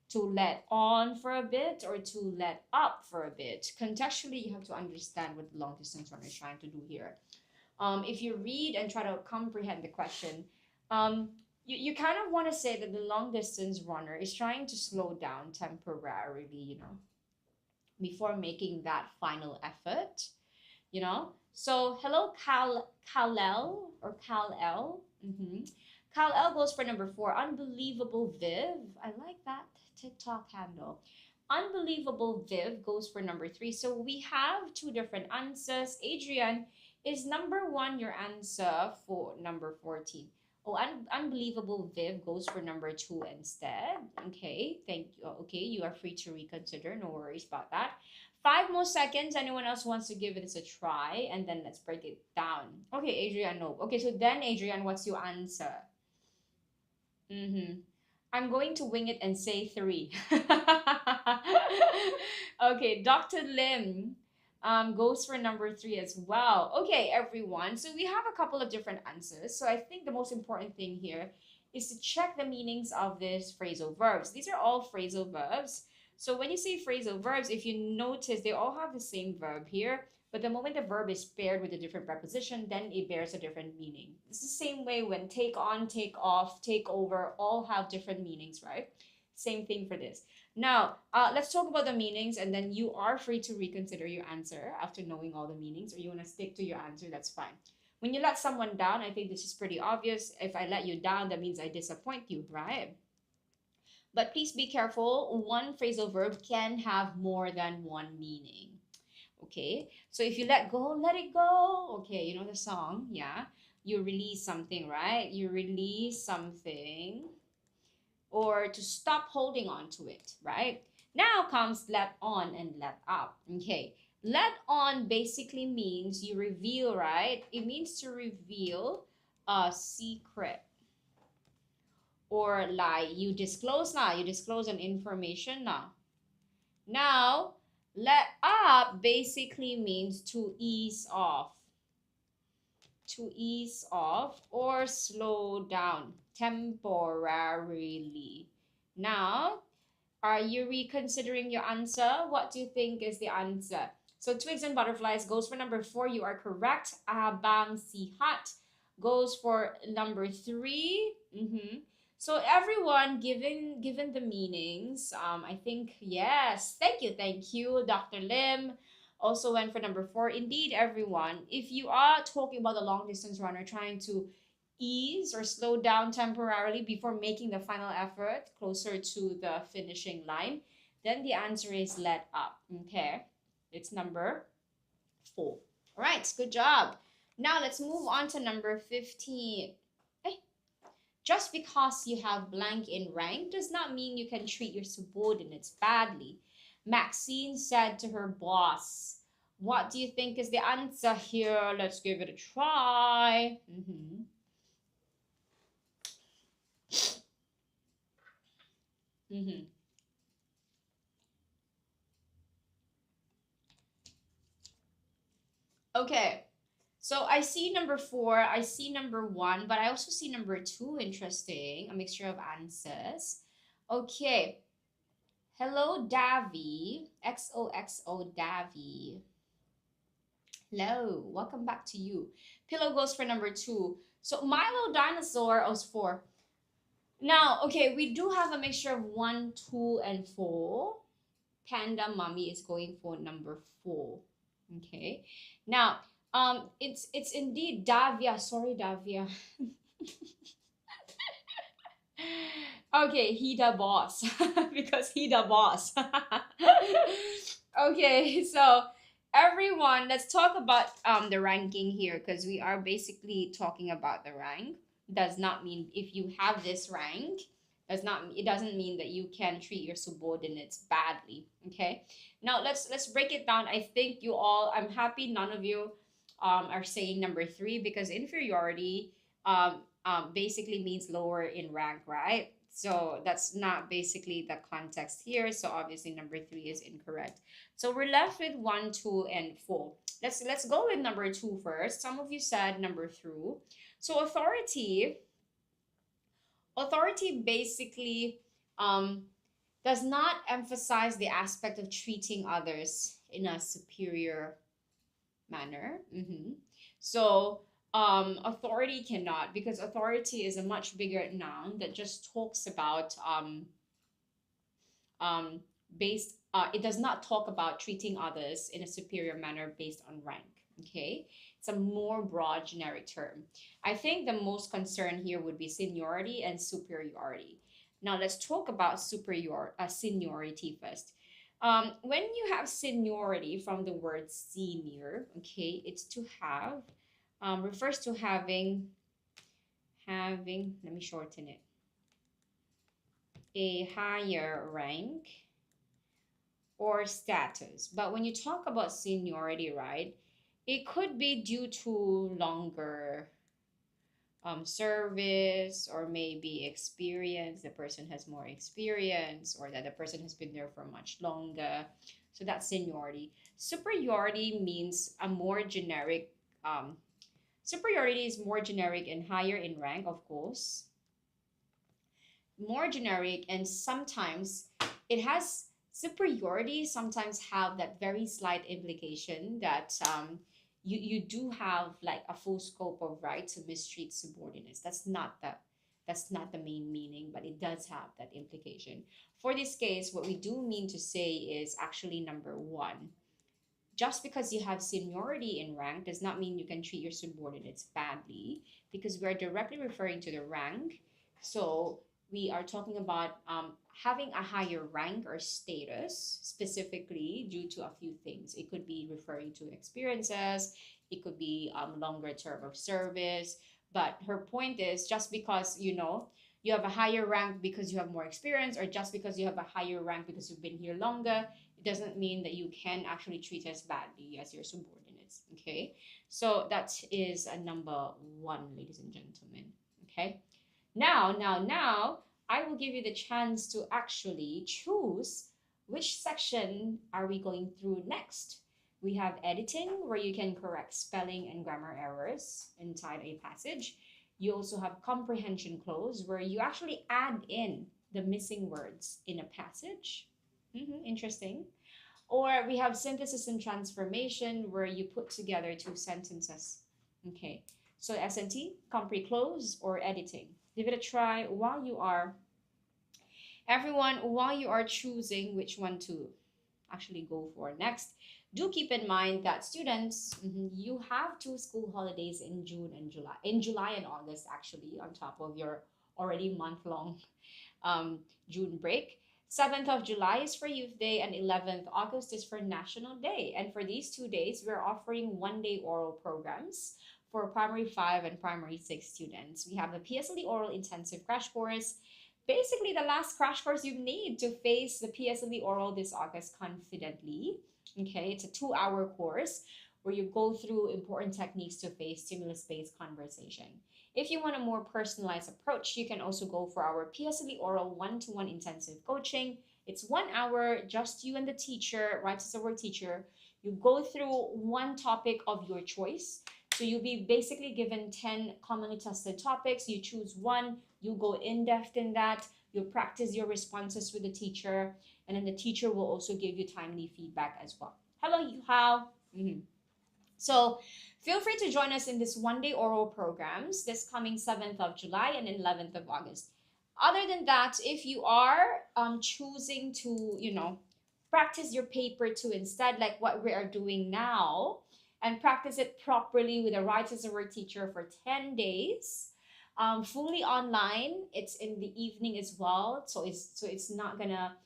to let on for a bit, or to let up for a bit. Contextually, you have to understand what the long distance runner is trying to do here. If you read and try to comprehend the question, you kind of want to say that the long distance runner is trying to slow down temporarily, before making that final effort, So hello, Kal-El or Kal-El. Kal-El goes for number 4. Unbelievable Viv. I like that TikTok handle. Unbelievable Viv goes for number 3. So we have 2 different answers. Adrian, is number 1 your answer for number 14? Oh, Unbelievable Viv goes for number 2 instead. Okay, thank you. Okay, you are free to reconsider. No worries about that. 5 more seconds. Anyone else wants to give it a try? And then let's break it down. Okay, Adrian, no. Okay, so then, Adrian, what's your answer? I'm going to wing it and say 3. Okay, Dr. Lim goes for number 3 as well. Okay, everyone. So we have a couple of different answers. So I think the most important thing here is to check the meanings of these phrasal verbs. These are all phrasal verbs. So when you say phrasal verbs, if you notice, they all have the same verb here. But the moment the verb is paired with a different preposition, then it bears a different meaning. It's the same way when take on, take off, take over, all have different meanings, right? Same thing for this. Now, let's talk about the meanings, and then you are free to reconsider your answer after knowing all the meanings, or you want to stick to your answer, that's fine. When you let someone down, I think this is pretty obvious. If I let you down, that means I disappoint you, right? But please be careful. One phrasal verb can have more than one meaning. Okay, so if you let go, let it go. Okay, you know the song, yeah? You release something, right? You release something, or to stop holding on to it, right? Now comes let on and let up. Okay, let on basically means you reveal, right? It means to reveal a secret or lie. You disclose now, you disclose an information now. Now, let up basically means to ease off. To ease off or slow down temporarily. Now, are you reconsidering your answer? What do you think is the answer? So twigs and butterflies goes for number 4. You are correct. Abang sihat goes for number 3. So everyone, given the meanings, I think yes. Thank you, Dr. Lim. Also went for number 4. Indeed, everyone, if you are talking about the long distance runner trying to ease or slow down temporarily before making the final effort closer to the finishing line, then the answer is let up. Okay, it's number 4. All right, good job. Now let's move on to number 15. Just because you have blank in rank does not mean you can treat your subordinates badly. Maxine said to her boss. What do you think is the answer here? Let's give it a try. Okay, so I see number 4, I see number 1, but I also see number 2. Interesting, a mixture of answers. Okay, hello, Davy. XOXO Davy. Hello, welcome back to you. Pillow goes for number 2. So Milo Dinosaur was 4. Now, okay, we do have a mixture of 1, 2, and 4. Panda Mommy is going for number 4. Okay. Now, it's indeed Davia. Sorry, Davia. Okay, he the boss because he the boss. Okay, so everyone, let's talk about the ranking here because we are basically talking about the rank. Does not mean if you have this rank, it doesn't mean that you can treat your subordinates badly. Okay, now let's break it down. I think you all, I'm happy none of you are saying number 3 because inferiority basically means lower in rank, right? So that's not basically the context here. So obviously number 3 is incorrect. So we're left with 1, 2, and 4. Let's go with number 2 first. Some of you said number 3. So authority basically um, does not emphasize the aspect of treating others in a superior manner. So authority cannot, because authority is a much bigger noun that just talks about um, based it does not talk about treating others in a superior manner based on rank. Okay, it's a more broad generic term. I think the most concern here would be seniority and superiority. Now let's talk about seniority first. When you have seniority from the word senior, okay, it's to have refers to having, let me shorten it, a higher rank or status. But when you talk about seniority, right, it could be due to longer service, or maybe experience. The person has more experience, or that the person has been there for much longer. So that's seniority. Superiority means a more generic. Superiority is more generic and higher in rank, of course, more generic, and sometimes it has superiority sometimes have that very slight implication that you do have like a full scope of right to mistreat subordinates. That's not the main meaning, but it does have that implication. For this case, what we do mean to say is actually number one: just because you have seniority in rank does not mean you can treat your subordinates badly, because we are directly referring to the rank. So we are talking about having a higher rank or status specifically due to a few things. It could be referring to experiences, it could be longer term of service. But her point is, just because you have a higher rank because you have more experience, or just because you have a higher rank because you've been here longer, it doesn't mean that you can actually treat us badly as your subordinates. Okay, so that is a number one, ladies and gentlemen. Okay, now I will give you the chance to actually choose which section are we going through next. We have editing, where you can correct spelling and grammar errors inside a passage. You also have comprehension close, where you actually add in the missing words in a passage. Interesting. Or we have synthesis and transformation, where you put together two sentences. Okay, so SNT, compre close, or editing. Give it a try while you are choosing which one to actually go for next. Do keep in mind that students, you have two school holidays in July and August, actually, on top of your already month-long June break. 7th of July is for Youth Day, and 11th August is for National Day. And for these 2 days, we're offering one-day oral programs for primary 5 and primary 6 students. We have the PSLE Oral Intensive Crash Course, basically the last crash course you need to face the PSLE Oral this August confidently. Okay, it's a 2-hour course where you go through important techniques to face stimulus-based conversation. If you want a more personalized approach, you can also go for our PSLE Oral one-to-one intensive coaching. It's 1 hour, just you and the teacher, right as a word teacher. You go through one topic of your choice. So you'll be basically given 10 commonly tested topics. You choose one, you go in depth in that, you practice your responses with the teacher, and then the teacher will also give you timely feedback as well. Hello, Yuhao. So feel free to join us in this one-day oral programs this coming 7th of July and 11th of August. Other than that, if you are choosing to, practice your paper two instead, like what we are doing now, and practice it properly with a right as a word teacher for 10 days, fully online. It's in the evening as well, so it's not gonna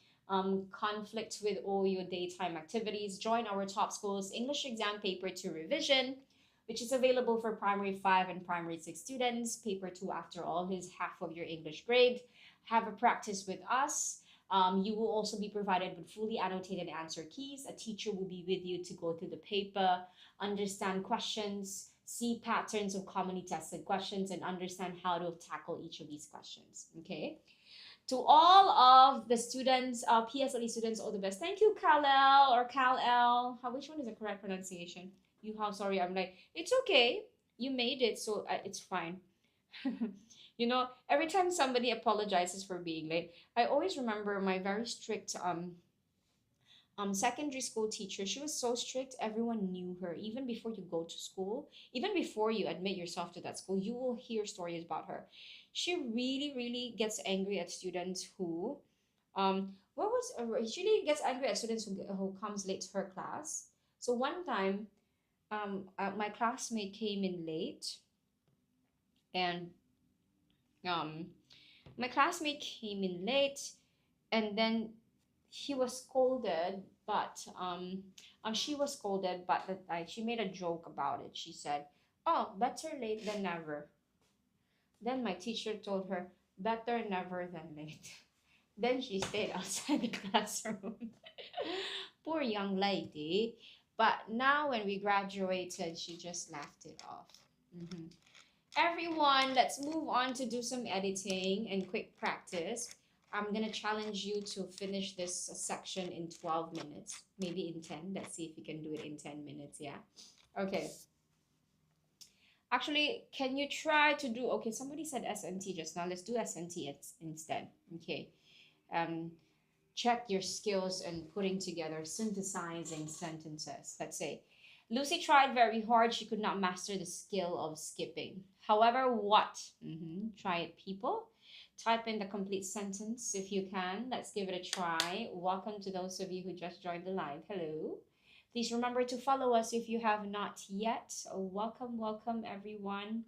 conflict with all your daytime activities. Join our Top Schools English exam paper 2 revision, which is available for primary 5 and primary 6 students. Paper 2, after all, is half of your English grade. Have a practice with us. You will also be provided with fully annotated answer keys. A teacher will be with you to go through the paper, understand questions, see patterns of commonly tested questions, and understand how to tackle each of these questions. Okay. To all of the students, PSLE students, all the best. Thank you, Kal-El or Kal-El. Which one is the correct pronunciation? Sorry, I'm like, it's okay. You made it, so it's fine. You know, every time somebody apologizes for being late, I always remember my very strict secondary school teacher. She was so strict, everyone knew her. Even before you go to school, even before you admit yourself to that school, you will hear stories about her. She really, really gets angry at students who what was she really gets angry at students who comes late to her class. So one time my classmate came in late, and um my classmate came in late, and then he was scolded, but she was scolded, but she made a joke about it. She said, "Oh, better late than never." Then my teacher told her, "Better never than late." Then she stayed outside the classroom. Poor young lady. But now when we graduated, she just laughed it off. Mhm. Everyone, let's move on to do some editing and quick practice. I'm gonna challenge you to finish this section in 12 minutes, maybe in 10. Let's see if you can do it in 10 minutes, yeah? Okay. Actually, can you try to do, okay, somebody said SNT just now. Let's do SNT instead, okay? Um, check your skills in putting together synthesizing sentences. Let's say, Lucy tried very hard. She could not master the skill of skipping. However, what? Try it, people. Type in the complete sentence if you can. Let's give it a try. Welcome to those of you who just joined the live. Hello. Please remember to follow us if you have not yet. Welcome, welcome, everyone.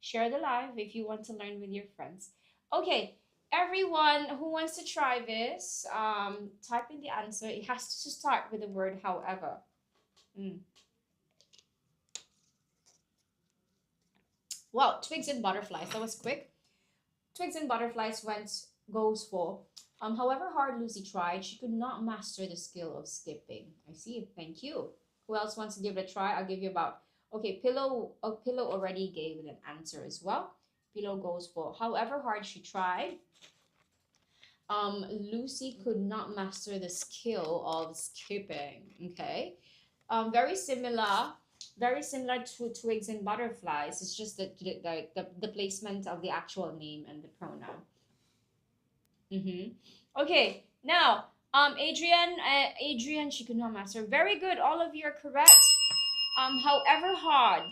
Share the live if you want to learn with your friends. Okay, everyone who wants to try this, type in the answer. It has to start with the word however. Wow, twigs and butterflies. That was quick. Twigs and butterflies goes for. However hard Lucy tried, she could not master the skill of skipping. I see. Thank you. Who else wants to give it a try? I'll give you about. Okay, Pillow already gave an answer as well. Pillow goes for. However hard she tried, Lucy could not master the skill of skipping. Okay, very similar to twigs and butterflies. It's just the placement of the actual name and the pronoun. Okay, now Adrian, she could not master. Very good, all of you are correct. However hard.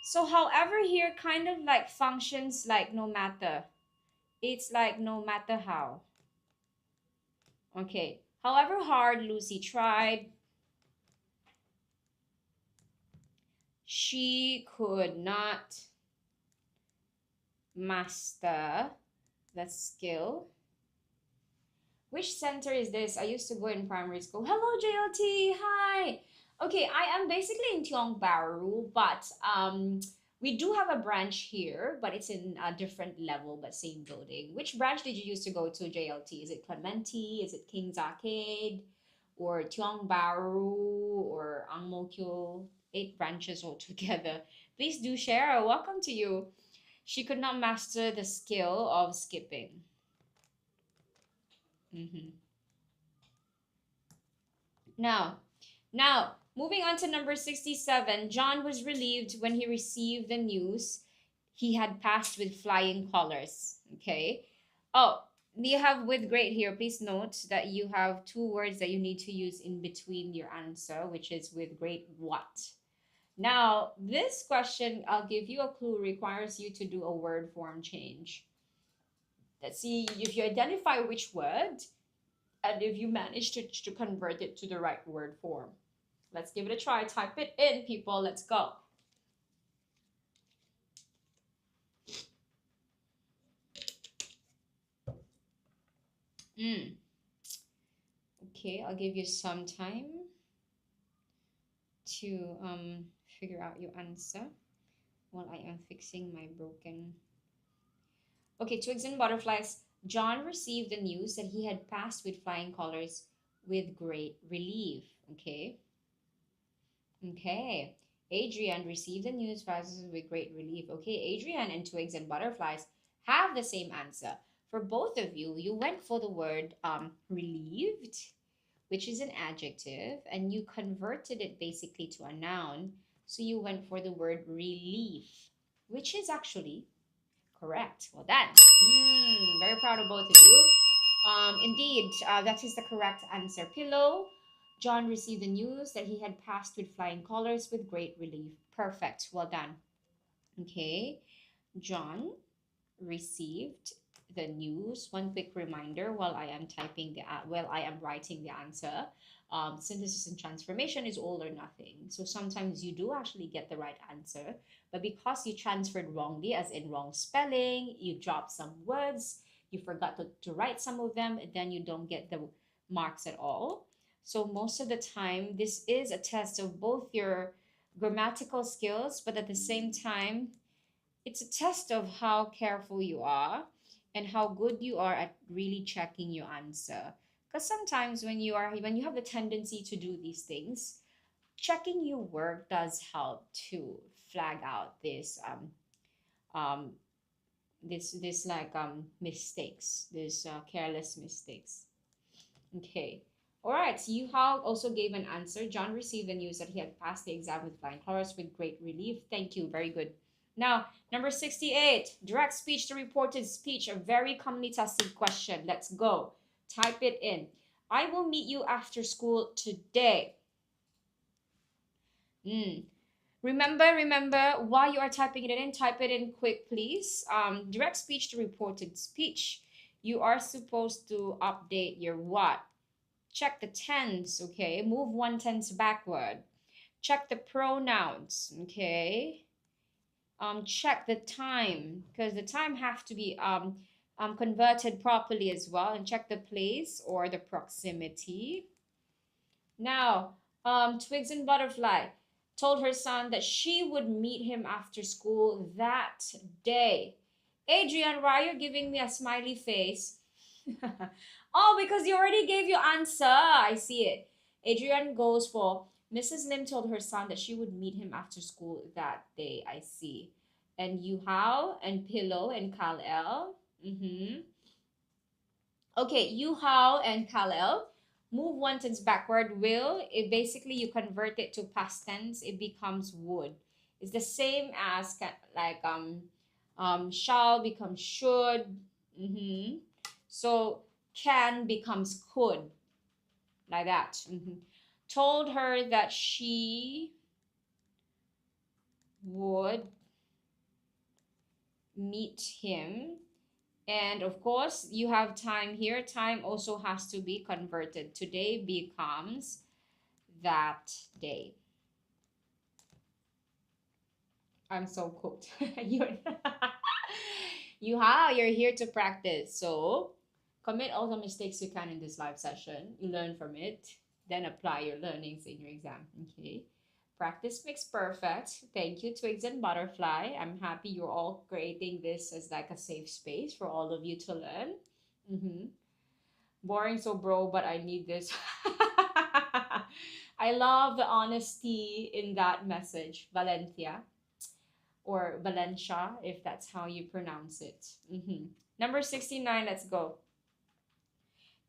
So however here kind of like functions like no matter. It's like no matter how. Okay. However hard Lucy tried, she could not master the skill. Which center is this? I used to go in primary school. Hello, JLT. Hi. Okay, I am basically in Tiong Bahru, but we do have a branch here, but it's in a different level, but same building. Which branch did you used to go to, JLT? Is it Clementi? Is it King's Arcade? Or Tiong Bahru? Or Ang Mo Kio? 8 branches altogether. Please do share. Welcome to you. She could not master the skill of skipping. Now, moving on to number 67. John was relieved when he received the news he had passed with flying colors. Okay. Oh, you have with great here. Please note that you have 2 words that you need to use in between your answer, which is with great what. Now, this question, I'll give you a clue, requires you to do a word form change. Let's see if you identify which word and if you manage to convert it to the right word form. Let's give it a try. Type it in, people. Let's go. Okay, I'll give you some time to figure out your answer while I am fixing my broken. Okay, twigs and butterflies. John received the news that he had passed with flying colors with great relief. Okay. Okay. Adrian received the news passes with great relief. Okay, Adrian and twigs and butterflies have the same answer. For both of you, you went for the word relieved, which is an adjective, and you converted it basically to a noun. So you went for the word relief, which is actually correct. Well done. Very proud of both of you. Indeed, that is the correct answer. Pillow. John received the news that he had passed with flying colors with great relief. Perfect. Well done. Okay. John received the news. One quick reminder while I am writing the answer. Synthesis and transformation is all or nothing. So sometimes you do actually get the right answer, but because you transferred wrongly, as in wrong spelling, you dropped some words, you forgot to write some of them, then you don't get the marks at all. So most of the time, this is a test of both your grammatical skills, but at the same time, it's a test of how careful you are and how good you are at really checking your answer. Because sometimes when you have the tendency to do these things, checking your work does help to flag out um mistakes, this careless mistakes. Okay. All right. Yu Hao also gave an answer. John received the news that he had passed the exam with flying colors with great relief. Thank you. Very good. Now, number 68, direct speech to reported speech, a very commonly tested question. Let's go. Type it in. I will meet you after school today. Remember, while you are typing it in, type it in quick, please. Direct speech to reported speech. You are supposed to update your what? Check the tense, okay? Move one tense backward. Check the pronouns, okay? Check the time, because the time have to be converted properly as well, and check the place or the proximity. Now, Twigs and Butterfly told her son that she would meet him after school that day. Adrian, why are you giving me a smiley face? Oh, because you already gave your answer. I see it. Adrian goes for Mrs. Lim told her son that she would meet him after school that day. I see. And Yu Hao and Pillow and Kal-El. Okay, Yu Hao and Kal-El. Move one tense backward. Will, it basically you convert it to past tense, it becomes would. It's the same as shall becomes should. So can becomes could, like that. Told her that she would meet him. And of course, you have time here. Time also has to be converted. Today becomes that day. I'm so cooked. you're you're here to practice. So commit all the mistakes you can in this live session. You learn from it, then apply your learnings in your exam. Okay. Practice makes perfect. Thank you, Twigs and Butterfly. I'm happy you're all creating this as like a safe space for all of you to learn. Boring so bro, but I need this. I love the honesty in that message, Valencia or Valencia, if that's how you pronounce it. Number 69, let's go.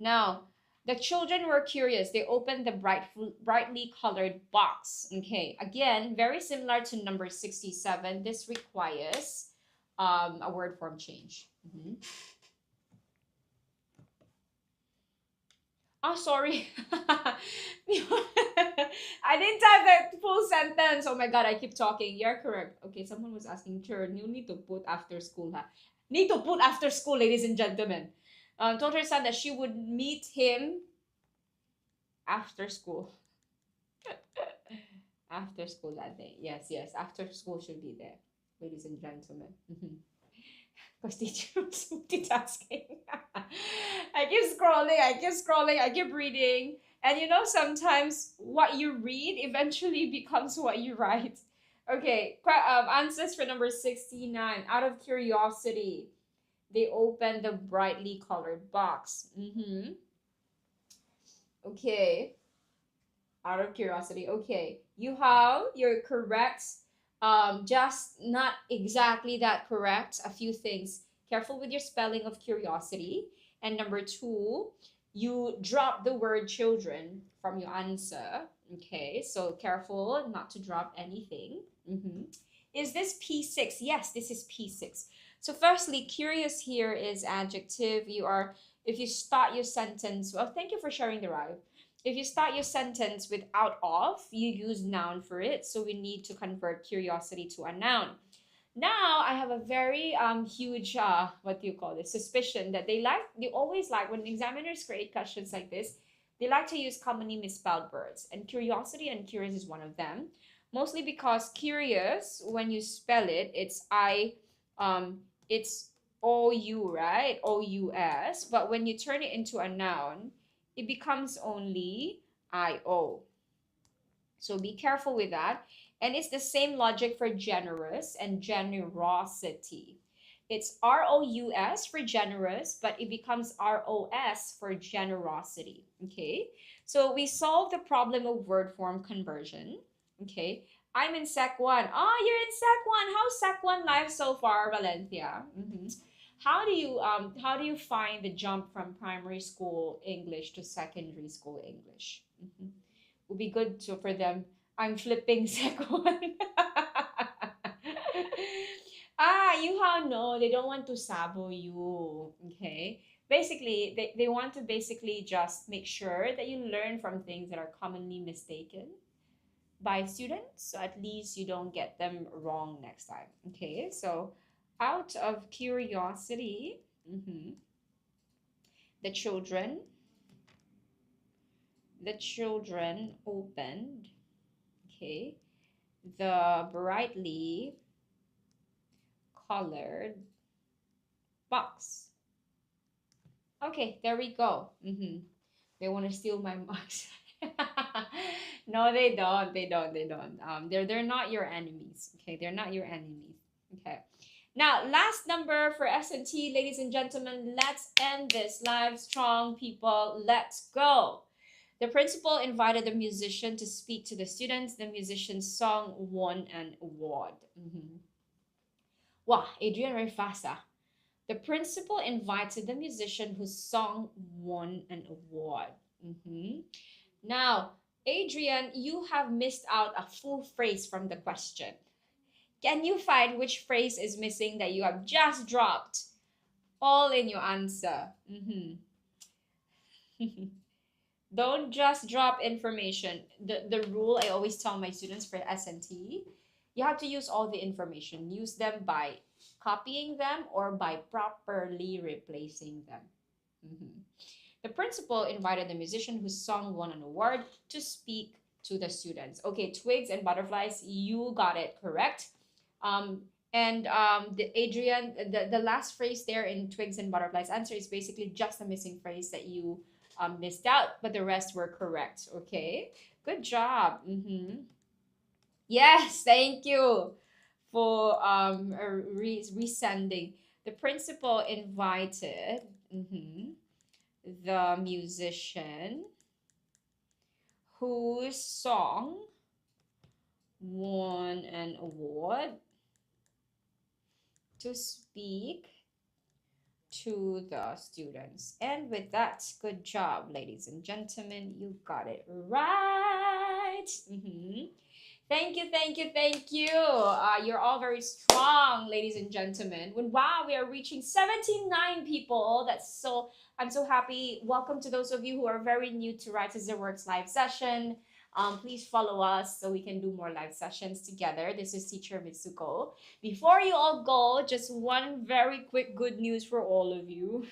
Now, the children were curious. They opened the brightly colored box. Okay, again, very similar to number 67. This requires a word form change. Oh, sorry. I didn't type that full sentence. Oh my god, I keep talking. You're correct. Okay, someone was asking, sure, you need to put after school, huh? Need to put after school, ladies and gentlemen. Told her son that she would meet him after school. After school that day. Yes, after school should be there, ladies and gentlemen. Because teacher was multitasking. I keep reading. And you know, sometimes what you read eventually becomes what you write. Okay, answers for number 69. Out of curiosity, they opened the brightly colored box. Okay. Out of curiosity. Okay. You're correct. Just not exactly that correct. A few things. Careful with your spelling of curiosity. And number 2, you drop the word children from your answer. Okay, so careful not to drop anything. Is this P6? Yes, this is P6. So firstly, curious here is adjective. If you start your sentence, well, thank you for sharing the rhyme. If you start your sentence with out of, you use noun for it. So we need to convert curiosity to a noun. Now I have a very huge what do you call this, suspicion that they always like when examiners create questions like this, they like to use commonly misspelled words, and curiosity and curious is one of them. Mostly because curious, when you spell it, it's O-U, right? O-U-S. But when you turn it into a noun, it becomes only I-O. So be careful with that. And it's the same logic for generous and generosity. It's ROUS for generous, but it becomes ROS for generosity. Okay. So we solve the problem of word form conversion. Okay. I'm in Sec 1. Oh, you're in Sec 1. How's Sec 1 life so far, Valencia? How do you find the jump from primary school English to secondary school English? Would be good to for them. I'm flipping second. You have no, they don't want to sabo you. Okay. Basically, they want to basically just make sure that you learn from things that are commonly mistaken by students. So at least you don't get them wrong next time. Okay. So out of curiosity, the children opened, okay, the brightly colored box. Okay, there we go. They want to steal my marks. No, they don't. They're not your enemies. Okay, they're not your enemies. Okay. Now, last number for S&T, ladies and gentlemen. Let's end this live strong, people. Let's go. The principal invited the musician to speak to the students. The musician's song won an award. Wow, Adrian, very fast. The principal invited the musician whose song won an award. Now, Adrian, you have missed out a full phrase from the question. Can you find which phrase is missing that you have just dropped? All in your answer. Don't just drop information. The rule I always tell my students for S&T, you have to use all the information. Use them by copying them or by properly replacing them. The principal invited the musician whose song won an award to speak to the students. Okay, twigs and butterflies, you got it correct. The last phrase there in twigs and butterflies answer is basically just a missing phrase that you missed out, but the rest were correct. Okay, good job. Yes, thank you for resending. The principal invited the musician whose song won an award to speak to the students. And with that, good job, ladies and gentlemen. You got it right. Thank you. You're all very strong, ladies and gentlemen. Wow, we are reaching 79 people. I'm so happy. Welcome to those of you who are very new to Write as It Works live session. Please follow us so we can do more live sessions together. This is Teacher Mitsuko. Before you all go, just one very quick good news for all of you.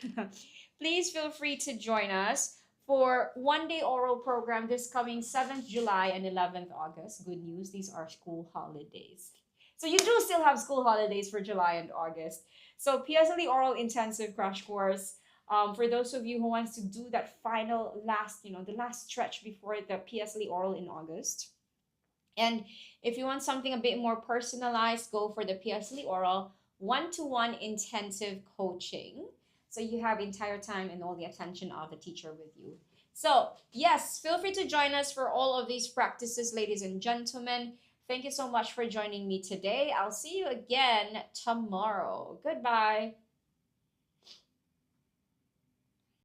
Please feel free to join us for one-day oral program this coming 7th July and 11th August. Good news, these are school holidays. So you do still have school holidays for July and August. So PSLE Oral Intensive Crash Course, for those of you who wants to do that final the last stretch before the PSLE Oral in August. And if you want something a bit more personalized, go for the PSLE Oral one-to-one intensive coaching. So you have entire time and all the attention of the teacher with you. So yes, feel free to join us for all of these practices, ladies and gentlemen. Thank you so much for joining me today. I'll see you again tomorrow. Goodbye.